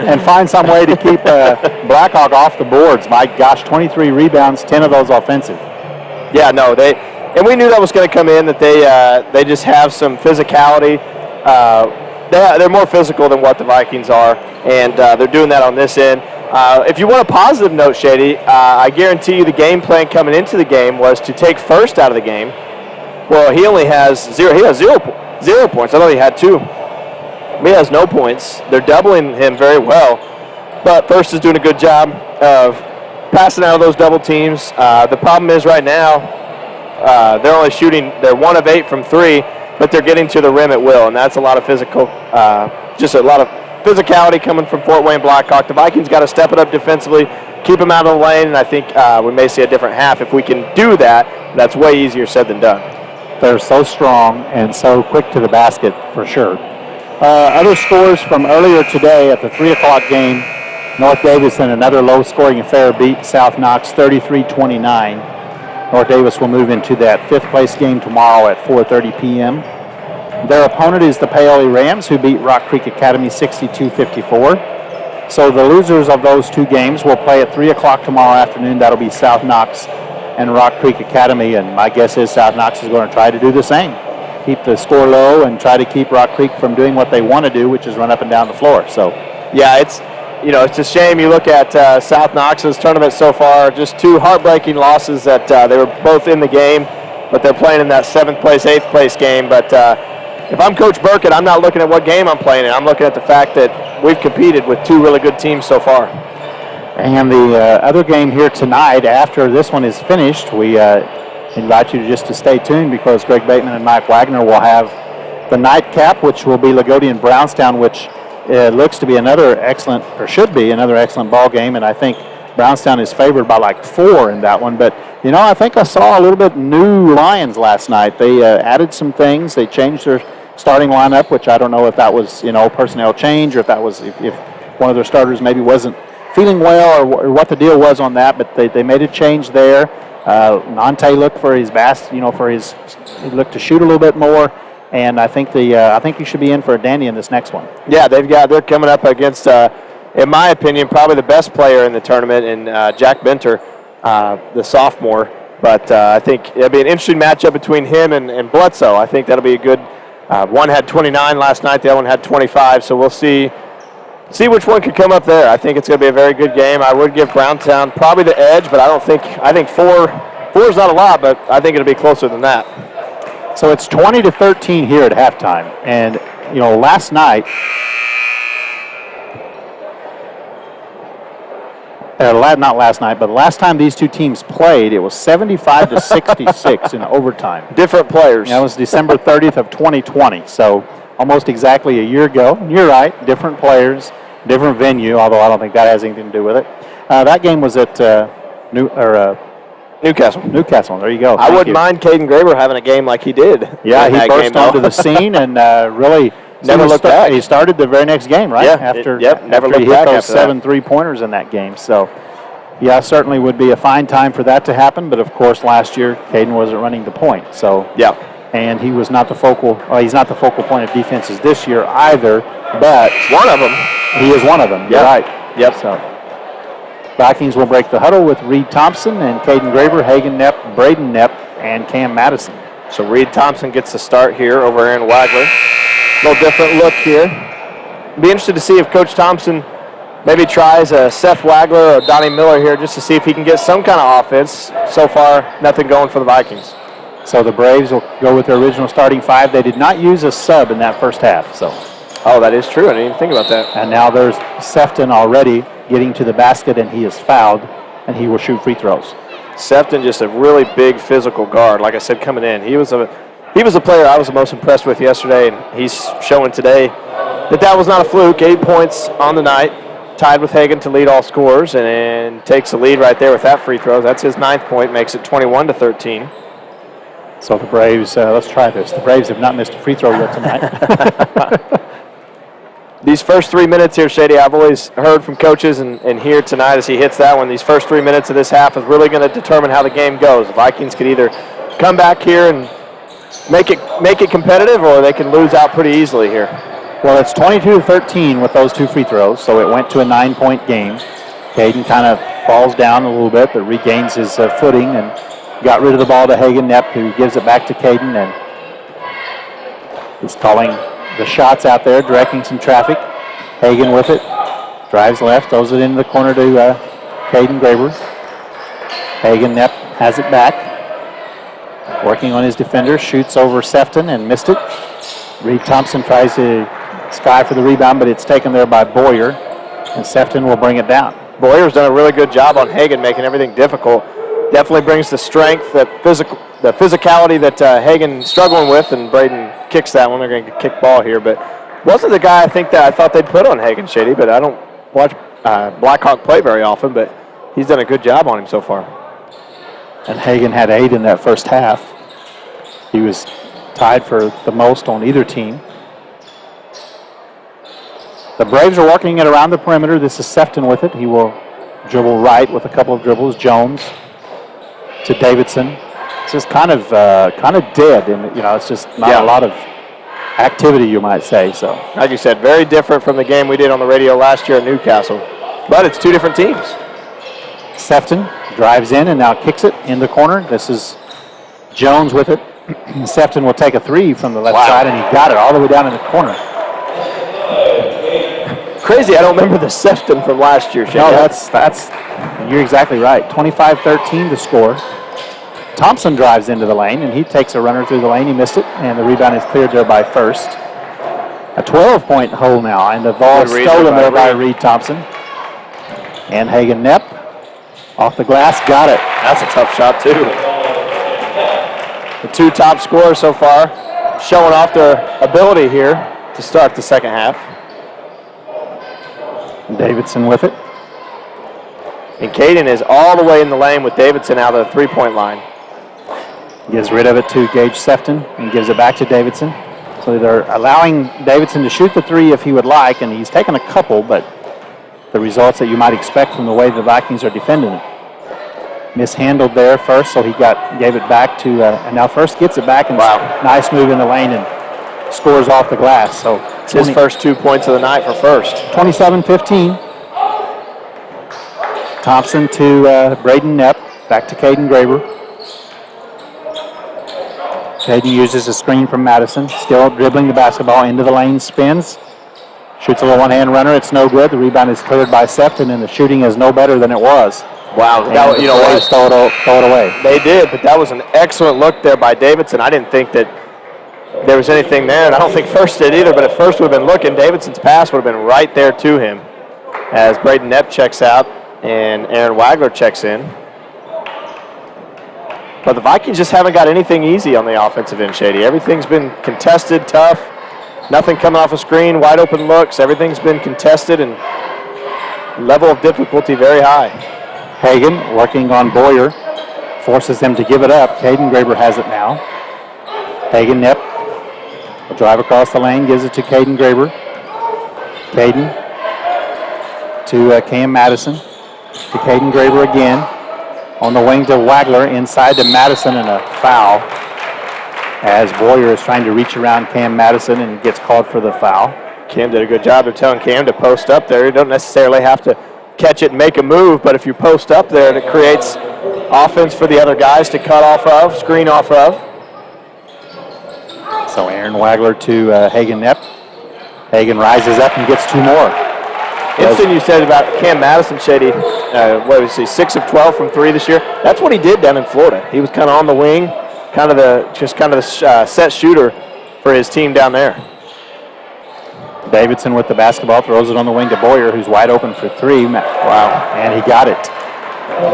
And find some way to keep Blackhawk off the boards. My gosh, 23 rebounds, 10 of those offensive. Yeah, no, and we knew that was going to come in, that they just have some physicality. They're more physical than what the Vikings are, and they're doing that on this end. If you want a positive note, Shady, I guarantee you the game plan coming into the game was to take first out of the game. Well, he only has zero. He has 0 points. I thought he had 2. He has no points. They're doubling him very well, but First is doing a good job of passing out of those double teams. The problem is right now they're only shooting. They're 1 of 8 from 3, but they're getting to the rim at will, and that's a lot of just a lot of physicality coming from Fort Wayne Blackhawk. The Vikings got to step it up defensively, keep them out of the lane, and I think we may see a different half. If we can do that, that's way easier said than done. They're so strong and so quick to the basket, for sure. Other scores from earlier today at the 3 o'clock game, North Davis in another low-scoring affair beat South Knox 33-29. North Davis will move into that 5th place game tomorrow at 4:30 p.m. Their opponent is the Paoli Rams, who beat Rock Creek Academy 62-54. So the losers of those 2 games will play at 3 o'clock tomorrow afternoon. That'll be South Knox and Rock Creek Academy, and my guess is South Knox is going to try to do the same. Keep the score low and try to keep Rock Creek from doing what they want to do, which is run up and down the floor. So, yeah, it's a shame. You look at South Knox's tournament so far, just 2 heartbreaking losses that they were both in the game, but they're playing in that 7th place, 8th place game. But if I'm Coach Burkett, I'm not looking at what game I'm playing in. I'm looking at the fact that we've competed with 2 really good teams so far. And the other game here tonight, after this one is finished, we invite you to stay tuned, because Greg Bateman and Mike Wagner will have the nightcap, which will be Lagodian Brownstown, which looks to be should be another excellent ball game. And I think Brownstown is favored by like 4 in that one. But, I think I saw a little bit new Lions last night. They added some things. They changed their starting lineup, which I don't know if that was, personnel change, or if that was if one of their starters maybe wasn't feeling well, or what the deal was on that. But they made a change there. Nante looked for his he looked to shoot a little bit more, and I think you should be in for a dandy in this next one. Yeah, they're coming up against, in my opinion, probably the best player in the tournament, in Jack Benter, the sophomore. But I think it'll be an interesting matchup between him and Bledsoe. I think that'll be a good. One had 29 last night, the other one had 25. So we'll see which one could come up there. I think it's going to be a very good game. I would give Brownstown probably the edge, but I think 4 is not a lot, but I think it'll be closer than that. So it's 20-13 here at halftime. And, last night, not last night, but the last time these 2 teams played, it was 75-66 in overtime. Different players. That was December 30th of 2020. So almost exactly a year ago. And you're right, different players, different venue, although I don't think that has anything to do with it. That game was at Newcastle. Newcastle, there you go. I wouldn't mind Caden Graber having a game like he did. Yeah, he burst onto the scene and really never looked back. He started the very next game, right? Yeah, after never looked he hit back those after 7 3-pointers in that game. So, yeah, certainly would be a fine time for that to happen. But of course, last year Caden wasn't running the point. So yeah, and he was not the focal. He's not the focal point of defenses this year either. But one of them. He is one of them. You're right. Yep. So Vikings will break the huddle with Reed Thompson and Caden Graber, Hagen Knepp, Braden Knepp, and Cam Madison. So Reed Thompson gets the start here over Aaron Wagler. A little different look here. Be interested to see if Coach Thompson maybe tries a Seth Wagler or Donnie Miller here, just to see if he can get some kind of offense. So far, nothing going for the Vikings. So the Braves will go with their original starting 5. They did not use a sub in that first half. Oh, that is true. I didn't even think about that. And now there's Sefton already getting to the basket, and he is fouled, and he will shoot free throws. Sefton, just a really big physical guard. Like I said, coming in, he was a player I was the most impressed with yesterday, and he's showing today that was not a fluke. 8 points on the night, tied with Hagen to lead all scorers, and takes the lead right there with that free throw. That's his 9th point, makes it 21-13. So the Braves, let's try this. The Braves have not missed a free throw yet tonight. These first 3 minutes here, Shady, I've always heard from coaches and here tonight as he hits that one, these first 3 minutes of this half is really going to determine how the game goes. The Vikings could either come back here and make it competitive, or they can lose out pretty easily here. Well, it's 22-13 with those 2 free throws, so it went to a 9-point game. Caden kind of falls down a little bit, but regains his footing and got rid of the ball to Hagen Knepp, who gives it back to Caden, and he's calling the shots out there, directing some traffic. Hagen with it, drives left, throws it into the corner to Caden Graber. Hagen Knepp has it back, working on his defender, shoots over Sefton and missed it. Reed Thompson tries to sky for the rebound, but it's taken there by Boyer, and Sefton will bring it down. Boyer's done a really good job on Hagen, making everything difficult. Definitely brings the strength, the physicality that Hagen struggling with, and Braden kicks that one. They're going to kick ball here, but wasn't the guy I thought they'd put on Hagen, Shady, but I don't watch Blackhawk play very often, but he's done a good job on him so far. And Hagen had 8 in that first half. He was tied for the most on either team. The Braves are working it around the perimeter. This is Sefton with it. He will dribble right with a couple of dribbles. Jones to Davidson. It's just kind of dead, and it's just not a lot of activity, you might say. So, like you said, very different from the game we did on the radio last year at Newcastle. But it's 2 different teams. Sefton drives in and now kicks it in the corner. This is Jones with it. Sefton will take a 3 from the left side, and he got it all the way down in the corner. Crazy, I don't remember the Sefton from last year, Shane. No, that's you're exactly right. 25-13 to score. Thompson drives into the lane, and he takes a runner through the lane. He missed it, and the rebound is cleared there by First. A 12-point hole now, and the ball is stolen there by Reed Thompson. And Hagen Knepp off the glass, got it. That's a tough shot, too. The 2 top scorers so far showing off their ability here to start the second half. Davidson with it. And Caden is all the way in the lane with Davidson out of the 3-point line. Gives rid of it to Gage Sefton and gives it back to Davidson. So they're allowing Davidson to shoot the 3 if he would like, and he's taken a couple, but the results that you might expect from the way the Vikings are defending it. Mishandled there First, so he gave it back to, and now First gets it back, and nice move in the lane and scores off the glass. So it's his first 2 points of the night for First. 27-15. Thompson to Braden Knepp, back to Caden Graber. Caden uses a screen from Madison, still dribbling the basketball into the lane, spins, shoots a little one-hand runner. It's no good. The rebound is cleared by Sefton, and the shooting is no better than it was. Wow, throw it away. They did, but that was an excellent look there by Davidson. I didn't think that there was anything there, and I don't think First did either, but if First would have been looking, Davidson's pass would have been right there to him as Braden Knepp checks out and Aaron Wagler checks in. But the Vikings just haven't got anything easy on the offensive end, Shady. Everything's been contested, tough, nothing coming off a screen, wide open looks. Everything's been contested and level of difficulty very high. Hagen working on Boyer, forces them to give it up. Caden Graber has it now. Hagen Knepp will drive across the lane, gives it to Caden Graber. Caden to Cam Madison, to Caden Graber again. On the wing to Wagler, inside to Madison, and a foul as Boyer is trying to reach around Cam Madison and gets called for the foul. Cam did a good job of telling Cam to post up there. You don't necessarily have to catch it and make a move, but if you post up there, it creates offense for the other guys to cut off of, screen off of. So Aaron Wagler to Hagen Knepp. Hagen rises up and gets 2 more. Interesting you said about Cam Madison, Shady. What was he, 6 of 12 from 3 this year? That's what he did down in Florida. He was kind of on the wing, kind of the set shooter for his team down there. Davidson with the basketball, throws it on the wing to Boyer, who's wide open for 3. Wow, and he got it.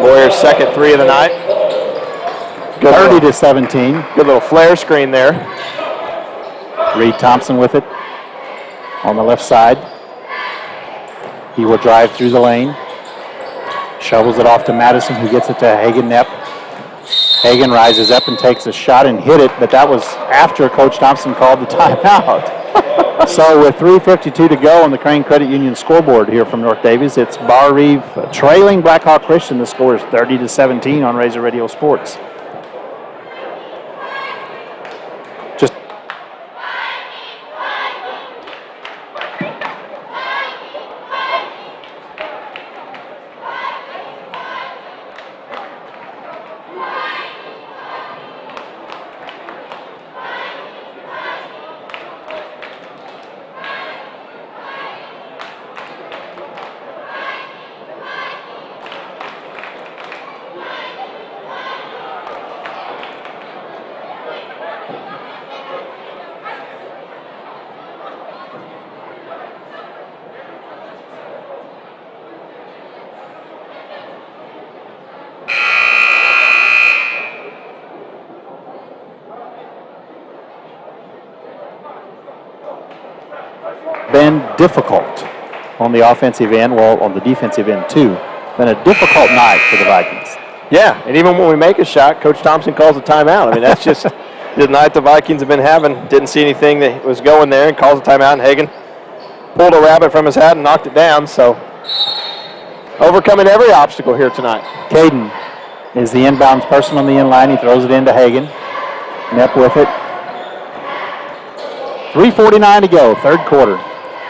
Boyer's second 3 of the night. 30-17. Good little flare screen there. Reed Thompson with it on the left side. He will drive through the lane. Shovels it off to Madison, who gets it to Hagen Knepp. Hagen rises up and takes a shot and hit it, but that was after Coach Thompson called the timeout. So with 3:52 to go on the Crane Credit Union scoreboard here from North Daviess, it's Barr-Reeve trailing Blackhawk Christian. The score is 30-17 on Razor Radio Sports. Just been difficult on the offensive end, well, on the defensive end too. Been a difficult night for the Vikings. Yeah, and even when we make a shot, Coach Thompson calls a timeout. I mean, that's just the night the Vikings have been having. Didn't see anything that was going there and calls a timeout, and Hagan pulled a rabbit from his hat and knocked it down. So overcoming every obstacle here tonight. Caden is the inbounds person on the end line. He throws it into Hagan. Knepp with it. 3:49 to go, third quarter.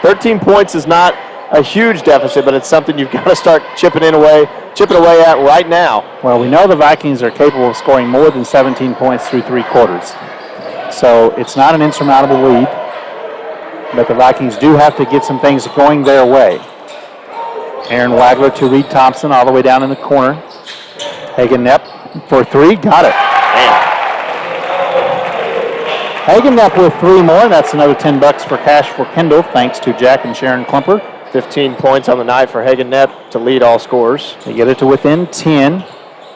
13 points is not a huge deficit, but it's something you've got to start chipping away at right now. Well, we know the Vikings are capable of scoring more than 17 points through 3 quarters. So it's not an insurmountable lead, but the Vikings do have to get some things going their way. Aaron Wagler to Reed Thompson all the way down in the corner. Hagan Knepp for 3, got it. Hagan Knepp with 3 more. That's another $10 for cash for Kendall, thanks to Jack and Sharon Klumper. 15 points on the night for Hagan Knepp to lead all scorers. They get it to within 10.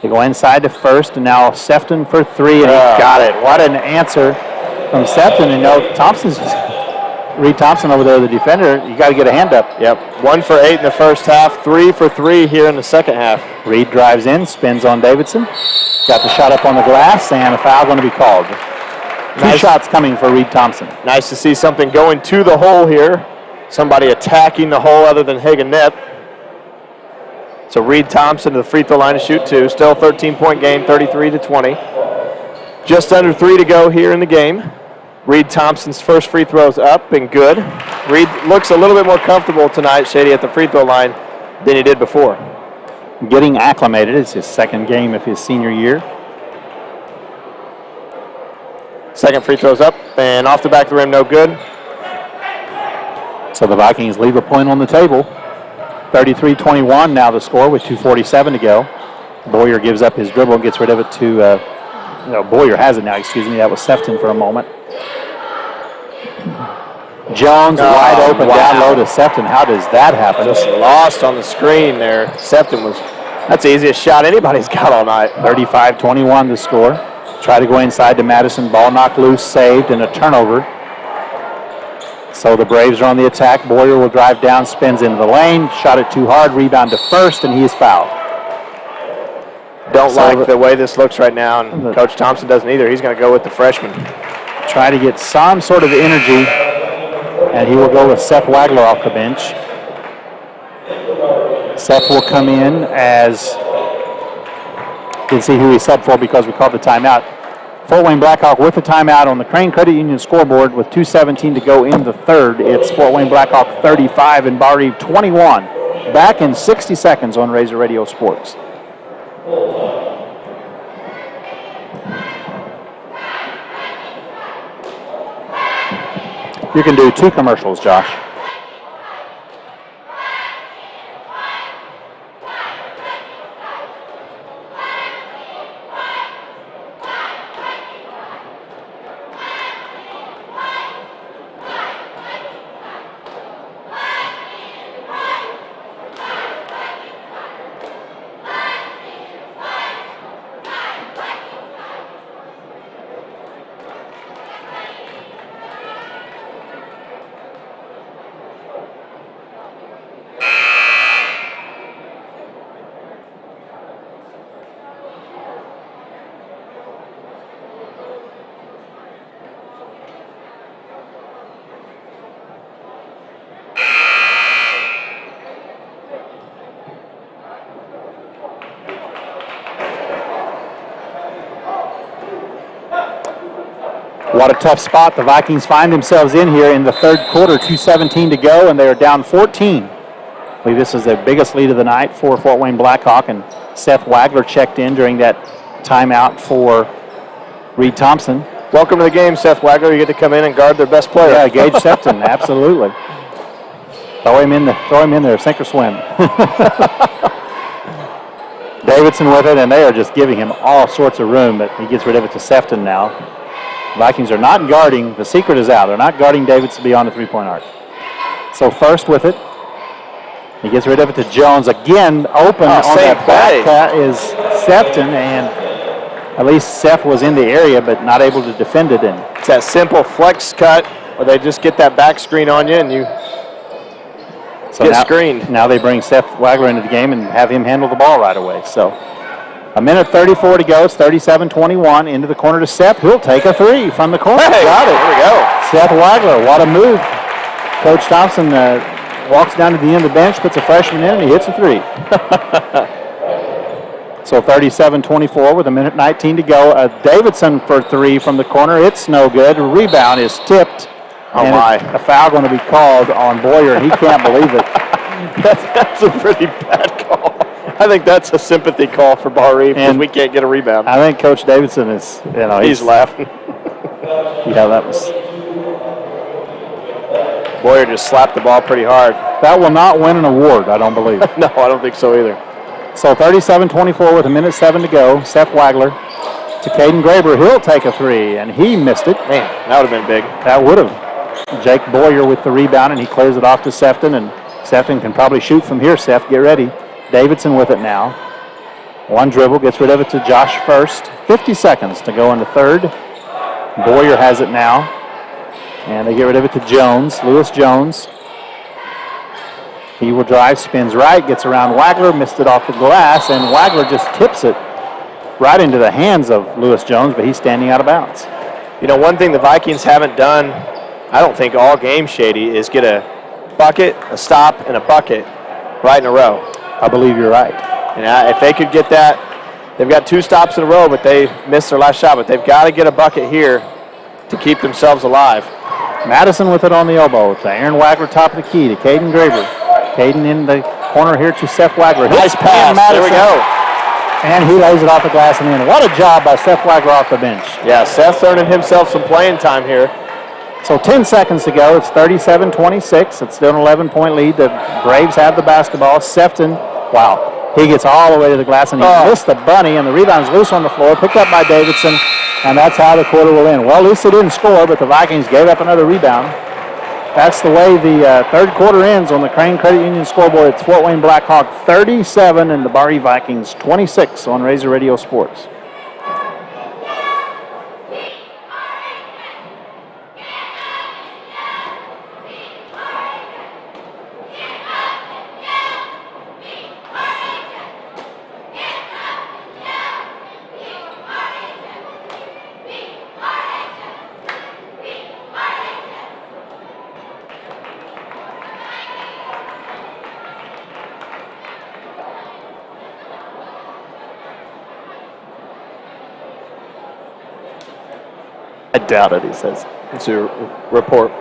They go inside to first, and now Sefton for 3, and he got it. What an answer from Sefton. And Reed Thompson over there, the defender, you got to get a hand up. Yep, 1 for 8 in the first half, 3 for 3 here in the second half. Reed drives in, spins on Davidson. Got the shot up on the glass, and a foul going to be called. 2 shots coming for Reed Thompson. Nice to see something going to the hole here. Somebody attacking the hole other than Hagan Knepp. So Reed Thompson to the free throw line to shoot 2. Still 13-point game, 33-20. Just under 3 to go here in the game. Reed Thompson's first free throw's up and good. Reed looks a little bit more comfortable tonight, Shady, at the free throw line than he did before. Getting acclimated. It's his second game of his senior year. Second free throw's up and off the back of the rim, no good. So the Vikings leave a point on the table. 33-21 now the score with 2:47 to go. Boyer gives up his dribble and gets rid of it to, Boyer has it now, excuse me. That was Sefton for a moment. Jones wide open down low to Sefton. How does that happen? Just lost on the screen there. Sefton that's the easiest shot anybody's got all night. 35-21 the score. Try to go inside to Madison. Ball knocked loose, saved, and a turnover. So the Braves are on the attack. Boyer will drive down, spins into the lane, shot it too hard, rebound to first, and he is fouled. Don't like the way this looks right now, and Coach Thompson doesn't either. He's going to go with the freshman. Try to get some sort of energy, and he will go with Seth Wagler off the bench. Seth will come in as, you can see who he subbed for because we called the timeout. Fort Wayne Blackhawk with the timeout on the Crane Credit Union scoreboard with 2:17 to go in the third. It's Fort Wayne Blackhawk 35 and Barr-Reeve 21. Back in 60 seconds on Razor Radio Sports. You can do 2 commercials, Josh. What a tough spot the Vikings find themselves in here in the third quarter. 2:17 to go, and they are down 14. I believe this is the biggest lead of the night for Fort Wayne Blackhawk, and Seth Wagler checked in during that timeout for Reed Thompson. Welcome to the game, Seth Wagler. You get to come in and guard their best player. Yeah, Gage Sefton, absolutely. Throw him in there, sink or swim. Davidson with it, and they are just giving him all sorts of room, but he gets rid of it to Sefton now. Vikings are not guarding. The secret is out. They're not guarding Davidson beyond the three-point arc. So first with it. He gets rid of it to Jones. Again, open on that back is Sefton, and at least Seth was in the area but not able to defend it. And it's that simple flex cut where they just get that back screen on you and you get screened. Now they bring Seth Wagler into the game and have him handle the ball right away. So a minute 34 to go. It's 37-21. Into the corner to Seth. He'll take a three from the corner. Hey, got it. There we go. Seth Wagler, what a move. Coach Thompson walks down to the end of the bench, puts a freshman in, and he hits a three. So 37-24 with a minute 19 to go. Davidson for three from the corner. It's no good. A rebound is tipped. Oh, my. A foul going to be called on Boyer. He can't believe it. That's a pretty bad call. I think that's a sympathy call for Barr-Reeve because we can't get a rebound. I think Coach Davidson is, he's laughing. Yeah, that was. Boyer just slapped the ball pretty hard. That will not win an award, I don't believe. No, I don't think so either. So 37-24 with a minute 7 to go. Seth Wagler to Caden Graber. He'll take a three, and he missed it. Man, that would have been big. That would have. Jake Boyer with the rebound, and he clears it off to Sefton, and Sefton can probably shoot from here. Seth, get ready. Davidson with it now. One dribble, gets rid of it to Josh first. 50 seconds to go in the third. Boyer has it now. And they get rid of it to Jones, Lewis Jones. He will drive, spins right, gets around Wagler, missed it off the glass, and Wagler just tips it right into the hands of Lewis Jones, but he's standing out of bounds. You know, one thing the Vikings haven't done, I don't think all game, Shady, is get a bucket, a stop, and a bucket right in a row. I believe you're right. And if they could get that, they've got two stops in a row, but they missed their last shot, but they've got to get a bucket here to keep themselves alive. Madison with it on the elbow to Aaron Wagler, top of the key to Caden Graber. Caden in the corner here to Seth Wagler. Nice pass. There we go. And he lays it off the glass and in. What a job by Seth Wagler off the bench. Yeah, Seth's earning himself some playing time here. So 10 seconds to go. It's 37-26. It's still an 11-point lead. The Braves have the basketball. Sefton, wow. He gets all the way to the glass, and he missed the bunny, and the rebound is loose on the floor, picked up by Davidson, and that's how the quarter will end. Well, at least they didn't score, but the Vikings gave up another rebound. That's the way the third quarter ends on the Crane Credit Union scoreboard. It's Fort Wayne Blackhawk 37 and the Barr-Reeve Vikings 26 on Razor Radio Sports. I doubt it, he says. It's a report.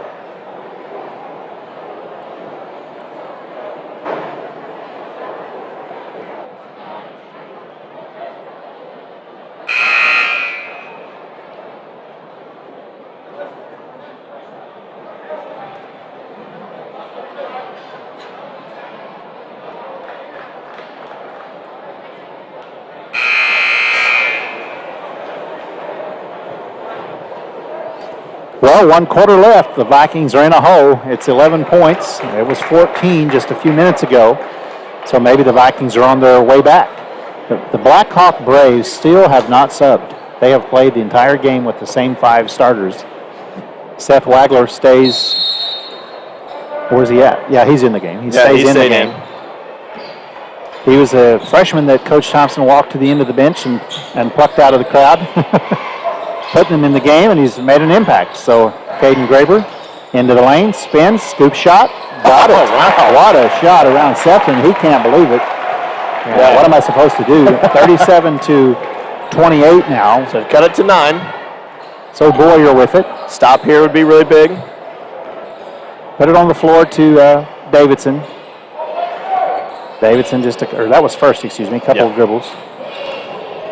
Well, 1 quarter left. The Vikings are in a hole. It's 11 points. It was 14 just a few minutes ago. So maybe the Vikings are on their way back. The Blackhawk Braves still have not subbed. They have played the entire game with the same 5 starters. Seth Wagler stays. Where's he at? Yeah, he's in the game. He stays in the game. He was a freshman that Coach Thompson walked to the end of the bench and plucked out of the crowd. Putting him in the game, and he's made an impact. So Caden Graber into the lane, spins, scoop shot, got it. Wow, what a shot around Sefton. He can't believe it. Yeah, what am I supposed to do? 37-28 now. So cut it to 9. So Boyer with it. Stop here would be really big. Put it on the floor to Davidson. Davidson that was first, excuse me, a couple of dribbles.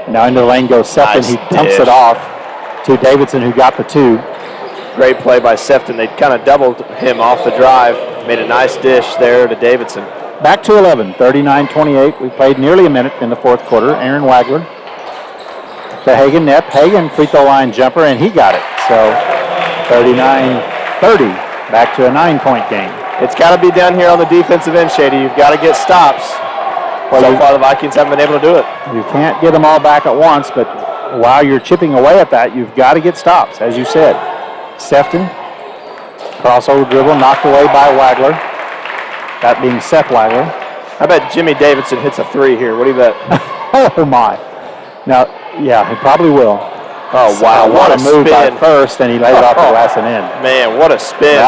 Now into the lane goes Sefton. Nice He dumps dish. it off to Davidson, who got the 2. Great play by Sefton. They kind of doubled him off the drive. Made a nice dish there to Davidson. Back to 11, 39-28. We played nearly a minute in the fourth quarter. Aaron Wagler to Hagen Knepp. Hagen free throw line jumper, and he got it. So 39-30, back to a 9-point game. It's got to be done here on the defensive end, Shady. You've got to get stops. Well, so far, the Vikings haven't been able to do it. You can't get them all back at once, but while you're chipping away at that, you've got to get stops, as you said. Sefton, crossover dribble, knocked away by Wagler. That being Seth Wagler. I bet Jimmy Davidson hits a 3 here. What do you bet? Oh, my. Now, yeah, he probably will. Oh, wow. What a move by spin. first, and he laid it off the glass and in. Man, what a spin.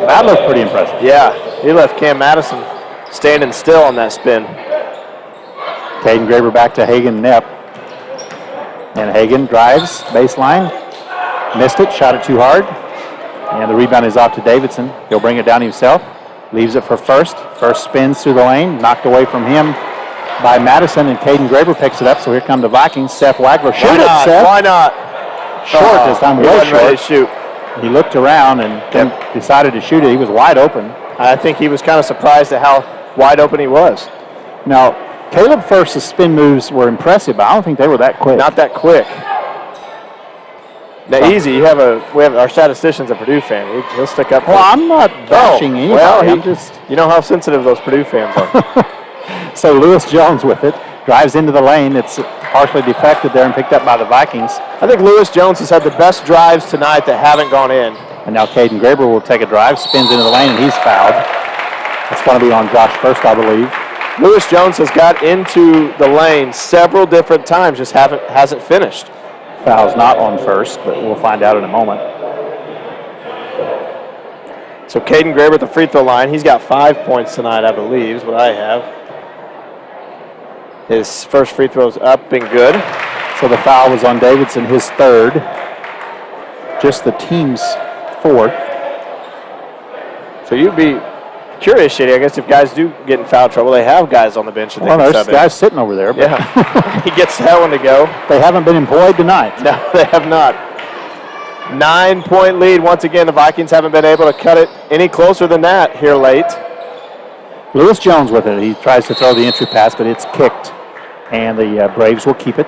That looked pretty impressive. Yeah, he left Cam Madison standing still on that spin. Caden Graber back to Hagen Knepp. And Hagen drives, baseline. Missed it, shot it too hard. And the rebound is off to Davidson. He'll bring it down himself. Leaves it for First. First spins through the lane. Knocked away from him by Madison, and Caden Graber picks it up. So here come the Vikings. Seth Wagler. Shoot it, Seth. Why not? Short this time. He Way wasn't ready to short. shoot. He looked around and then decided to shoot it. He was wide open. I think he was kind of surprised at how wide open he was. Now, Caleb First's spin moves were impressive, but I don't think they were that quick. Not that quick. Now, easy. We have our statistician's a Purdue fan. He'll stick up. Well, I'm not bashing anybody. Well, I'm just. You know how sensitive those Purdue fans are. So Lewis Jones with it, drives into the lane. It's partially deflected there and picked up by the Vikings. I think Lewis Jones has had the best drives tonight that haven't gone in. And now Caden Graber will take a drive, spins into the lane, and he's fouled. It's going to be on Josh First, I believe. Lewis Jones has got into the lane several different times, just hasn't finished. Foul's not on First, but we'll find out in a moment. So Caden Graber at the free throw line. He's got 5 points tonight, I believe, is what I have. His first free throw's up and good. So the foul was on Davidson, his third. Just the team's fourth. So you'd be curious, Shady, I guess, if guys do get in foul trouble. They have guys on the bench that they Well, can there's sub in. guys sitting over there. But Yeah. He gets that one to go. they haven't been employed tonight. No, they have not. 9-point lead. Once again, the Vikings haven't been able to cut it any closer than that here late. Lewis Jones with it. He tries to throw the entry pass, but it's kicked. And the Braves will keep it.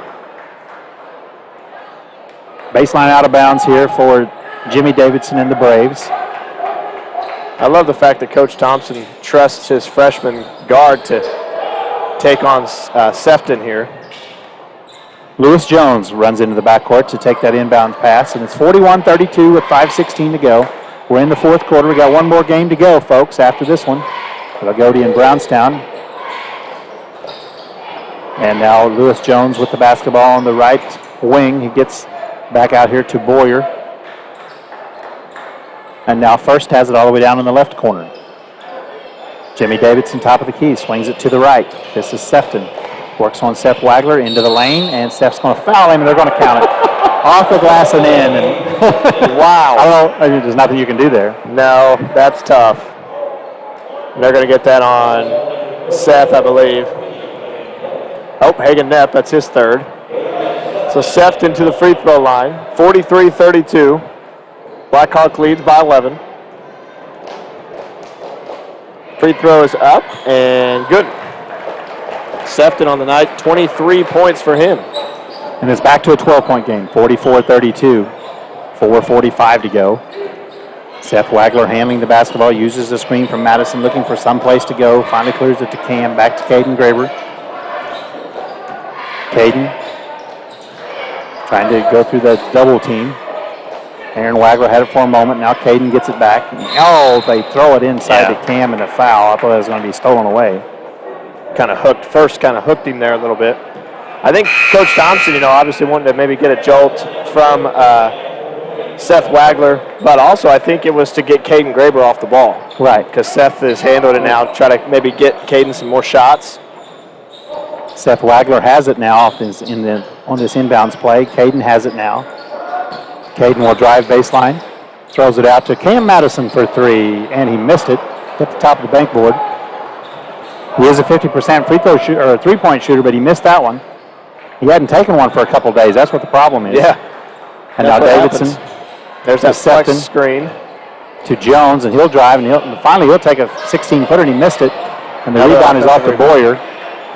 Baseline out of bounds here for Jimmy Davidson and the Braves. I love the fact that Coach Thompson trusts his freshman guard to take on Sefton here. Lewis Jones runs into the backcourt to take that inbound pass, and it's 41-32 with 5:16 to go. We're in the fourth quarter. We got one more game to go, folks, after this one. Lagodi and Brownstown. And now Lewis Jones with the basketball on the right wing. He gets back out here to Boyer. And now First has it all the way down in the left corner. Jimmy Davidson, top of the key, swings it to the right. This is Sefton. Works on Seth Wagler into the lane, and Seth's going to foul him, and they're going to count it. Off the glass and in. And Wow. I don't know. There's nothing you can do there. No, that's tough. They're going to get that on Seth, I believe. Oh, Hagen Knepp, that's his third. So Sefton to the free throw line, 43-32. Blackhawk leads by 11. Free throw is up and good. Sefton on the night, 23 points for him. And it's back to a 12-point game, 44-32. 4:45 to go. Seth Wagler handling the basketball, uses the screen from Madison, looking for some place to go. Finally clears it to Cam, back to Caden Graber. Caden trying to go through the double team. Aaron Wagler had it for a moment. Now Caden gets it back. Oh, they throw it inside to Cam and a foul. I thought it was going to be stolen away. Kind of hooked him there a little bit. I think Coach Thompson, obviously wanted to maybe get a jolt from Seth Wagler, but also I think it was to get Caden Graber off the ball. Right. Because Seth has handled it now, try to maybe get Caden some more shots. Seth Wagler has it now on this inbounds play. Caden has it now. Caden will drive baseline. Throws it out to Cam Madison for three, and he missed it. Hit the top of the bank board. He is a 50% free throw shooter, or a three-point shooter, but he missed that one. He hadn't taken one for a couple days. That's what the problem is. Yeah. And now Davidson. There's that flex screen to Jones, and he'll drive, and finally he'll take a 16-footer, and he missed it. And the rebound is off to Boyer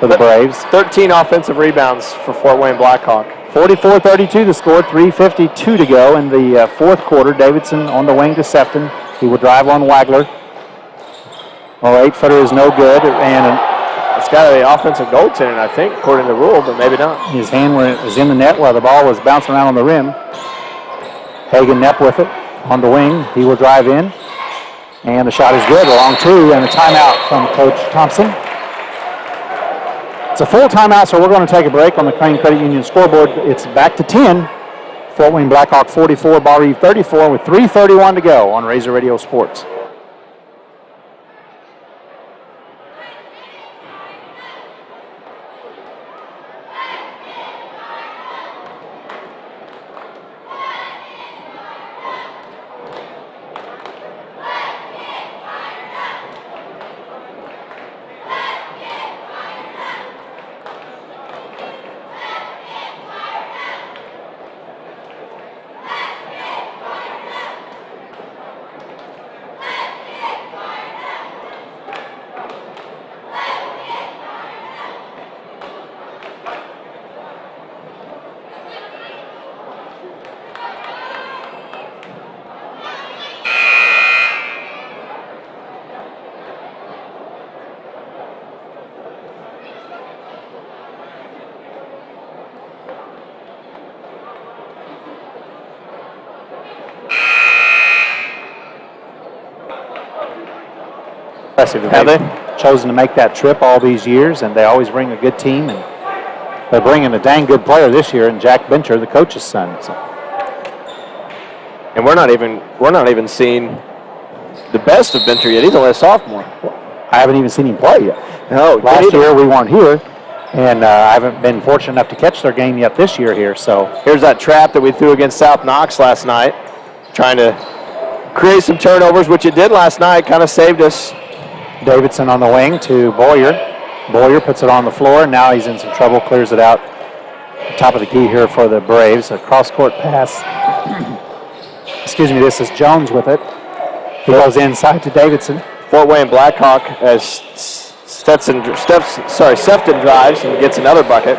for the Braves. 13 offensive rebounds for Fort Wayne Blackhawk. 44-32 the score, 3:52 to go in the fourth quarter. Davidson on the wing to Sefton. He will drive on Wagler. Oh, 8-footer is no good, and it's got to be offensive goaltending, I think, according to the rule, but maybe not. His hand was in the net while the ball was bouncing around on the rim. Hagen Knepp with it on the wing. He will drive in, and the shot is good, long two, and a timeout from Coach Thompson. It's a full timeout, so we're going to take a break on the Crane Credit Union scoreboard. It's back to 10. Fort Wayne Blackhawk 44, Barr-Reeve 34 with 3:31 to go on Razor Radio Sports. Impressive. They've chosen to make that trip all these years, and they always bring a good team, and they're bringing a dang good player this year, and Jack Bencher, the coach's son. So. And we're not even seeing the best of Bencher yet. He's only a sophomore. I haven't even seen him play yet. No, last year we weren't here, and I haven't been fortunate enough to catch their game yet this year here. So here's that trap that we threw against South Knox last night, trying to create some turnovers, which it did last night. Kind of saved us. Davidson on the wing to Boyer. Boyer puts it on the floor, and now he's in some trouble, clears it out. Top of the key here for the Braves. A cross-court pass. Excuse me, this is Jones with it. He goes inside to Davidson. Fort Wayne Blackhawk as Sefton drives and gets another bucket.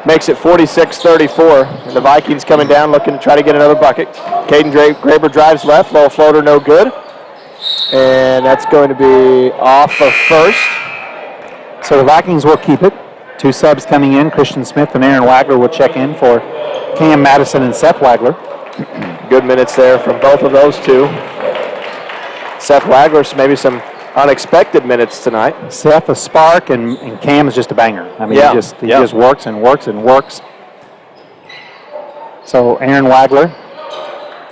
Makes it 46-34. And the Vikings coming down looking to try to get another bucket. Caden Graber drives left, low floater, no good. And that's going to be off of first. So the Vikings will keep it. Two subs coming in. Christian Smith and Aaron Wagler will check in for Cam Madison and Seth Wagler. Good minutes there from both of those two. Seth Wagler, maybe some unexpected minutes tonight. Seth a spark, and Cam is just a banger. I mean, he just works and works and works. So Aaron Wagler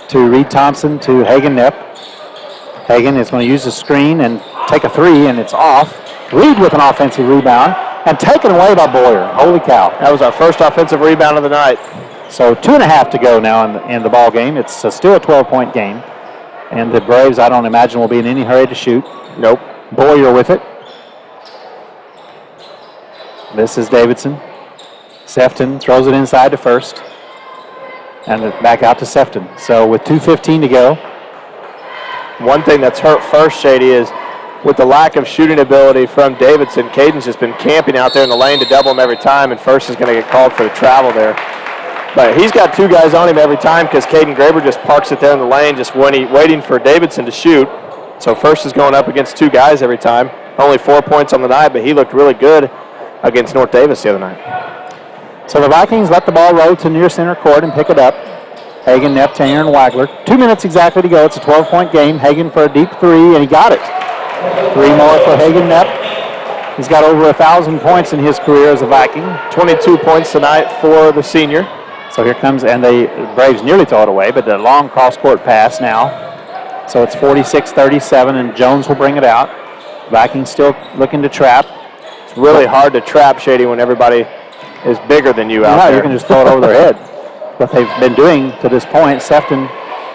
to Reed Thompson to Hagen Knepp. Hagen is going to use the screen and take a three, and it's off. Reed with an offensive rebound and taken away by Boyer. Holy cow. That was our first offensive rebound of the night. So 2.5 to go now in the ball game. It's still a 12-point game. And the Braves, I don't imagine, will be in any hurry to shoot. Nope. Boyer with it. This is Davidson. Sefton throws it inside to first. And back out to Sefton. So with 2:15 to go. One thing that's hurt First, Shady, is with the lack of shooting ability from Davidson, Caden's just been camping out there in the lane to double him every time, and First is going to get called for the travel there. But he's got two guys on him every time because Caden Graber just parks it there in the lane, just waiting for Davidson to shoot. So First is going up against two guys every time. Only 4 points on the night, but he looked really good against North Davis the other night. So the Vikings let the ball roll to near center court and pick it up. Hagen Knepp to Aaron Wagler. 2 minutes exactly to go. It's a 12-point game. Hagen for a deep three, and he got it. 3 more for Hagen Knepp. He's got over 1,000 points in his career as a Viking. 22 points tonight for the senior. So here comes, and the Braves nearly throw it away, but the long cross-court pass now. So it's 46-37, and Jones will bring it out. Vikings still looking to trap. It's really hard to trap, Shady, when everybody is bigger than you out there. You can just throw it over their head. what they've been doing to this point. Sefton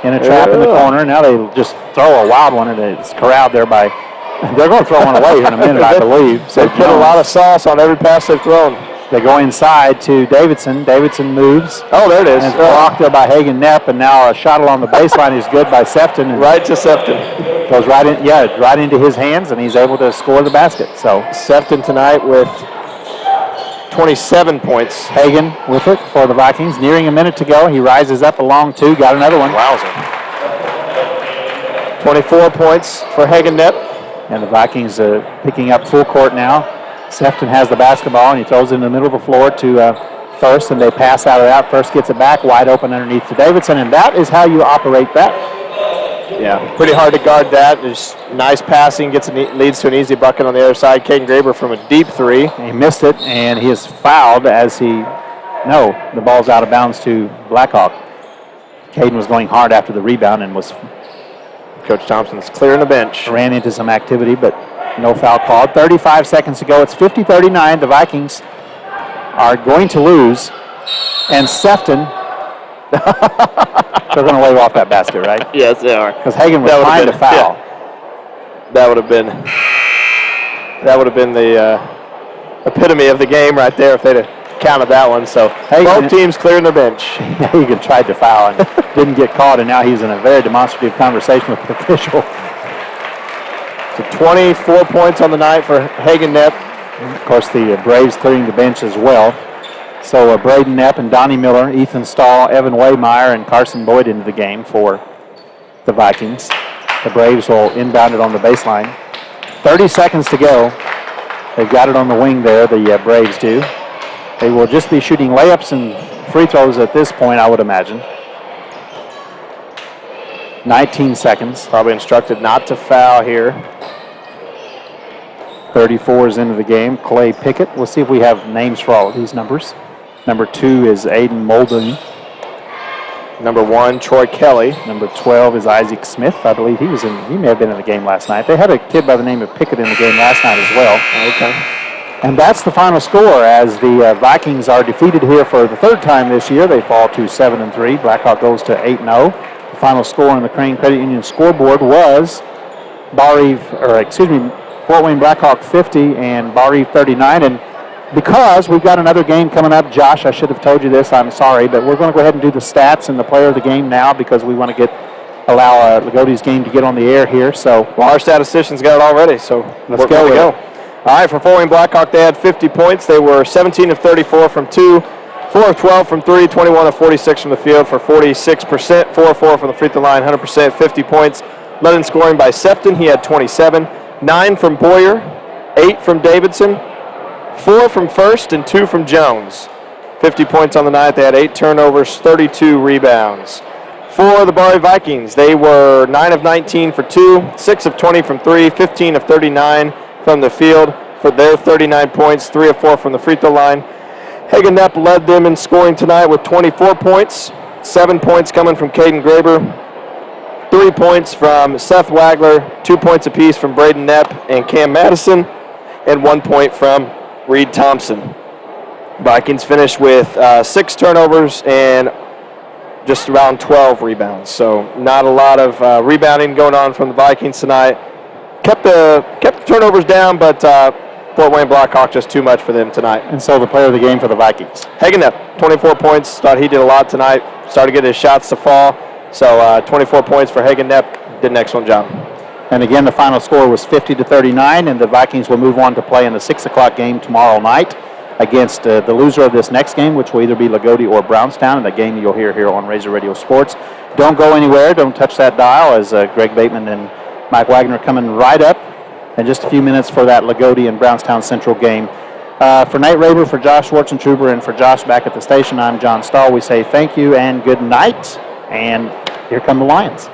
in a trap in the corner. Now they just throw a wild one, and it's corralled there by. They're going to throw one away here in a minute, I believe. So they put a lot of sauce on every pass they've thrown. They go inside to Davidson. Davidson moves. Oh, there it is. And it's blocked there by Hagen Knepp, and now a shot along the baseline is good by Sefton. And right to Sefton. Goes right in, right into his hands, and he's able to score the basket. So Sefton tonight with 27 points. Hagen with it for the Vikings. Nearing a minute to go. He rises up along two. Got another one. Wowzer. 24 points for Hagen Knepp. And the Vikings picking up full court now. Sefton has the basketball, and he throws it in the middle of the floor to First, and they pass out of that. First gets it back wide open underneath to Davidson, and that is how you operate that. Yeah, pretty hard to guard that. There's nice passing, leads to an easy bucket on the other side. Caden Graber from a deep three. He missed it, and he is fouled as the ball's out of bounds to Blackhawk. Caden was going hard after the rebound and was... Coach Thompson's clearing the bench. Ran into some activity, but no foul called. 35 seconds to go. It's 50-39. The Vikings are going to lose, and Sefton... They're going to wave off that basket, right? Yes, they are. Because Hagen was trying to foul. Yeah. That would have been the epitome of the game right there if they'd have counted that one. So both teams clearing their bench. Hagen tried to foul and didn't get caught, and now he's in a very demonstrative conversation with the official. So 24 points on the night for Hagen Knepp. Of course, the Braves clearing the bench as well. So Braden Knepp and Donnie Miller, Ethan Stahl, Evan Waymeyer, and Carson Boyd into the game for the Vikings. The Braves will inbound it on the baseline. 30 seconds to go. They've got it on the wing there, the Braves do. They will just be shooting layups and free throws at this point, I would imagine. 19 seconds. Probably instructed not to foul here. 34 is into the game. Clay Pickett. We'll see if we have names for all of these numbers. Number 2 is Aiden Molden. Number 1, Troy Kelly. Number 12 is Isaac Smith. I believe he may have been in the game last night. They had a kid by the name of Pickett in the game last night as well. Okay. And that's the final score as the Vikings are defeated here for the third time this year. They fall to 7-3. Blackhawk goes to 8-0. The final score on the Crane Credit Union scoreboard was Fort Wayne Blackhawk 50 and Barr-Reeve 39. And because we've got another game coming up, Josh, I should have told you this, I'm sorry, but we're going to go ahead and do the stats and the player of the game now because we want to allow Lagodie's game to get on the air here. So, well, our statisticians got it already, so let's go. All right, for Fort Wayne Blackhawk, they had 50 points. They were 17 of 34 from 2, 4 of 12 from 3, 21 of 46 from the field for 46%, 4 of 4 from the free throw line, 100%, 50 points. Led in scoring by Sefton, he had 27, 9 from Boyer, 8 from Davidson, 4 from First, and 2 from Jones. 50 points on the night. They had 8 turnovers, 32 rebounds. For the Barr-Reeve Vikings, they were 9 of 19 for 2, 6 of 20 from 3, 15 of 39 from the field for their 39 points, 3 of 4 from the free throw line. Hagen Knepp led them in scoring tonight with 24 points, 7 points coming from Caden Graber, 3 points from Seth Wagler, 2 points apiece from Braden Knepp and Cam Madison, and 1 point from Reed Thompson. Vikings finished with 6 turnovers and just around 12 rebounds. So not a lot of rebounding going on from the Vikings tonight. Kept the turnovers down, but Fort Wayne Blackhawk just too much for them tonight. And so the player of the game for the Vikings. Hagen Knepp, 24 points. Thought he did a lot tonight. Started getting his shots to fall. So 24 points for Hagen Knepp. Did an excellent job. And again, the final score was 50-39, and the Vikings will move on to play in the 6 o'clock game tomorrow night against the loser of this next game, which will either be Lagodie or Brownstown, and the game you'll hear here on Razor Radio Sports. Don't go anywhere. Don't touch that dial as Greg Bateman and Mike Wagner coming right up in just a few minutes for that Lagodie and Brownstown Central game. For Nate Raber, for Josh Schwartzentruber, and for Josh back at the station, I'm John Stahl. We say thank you and good night, and here come the Lions.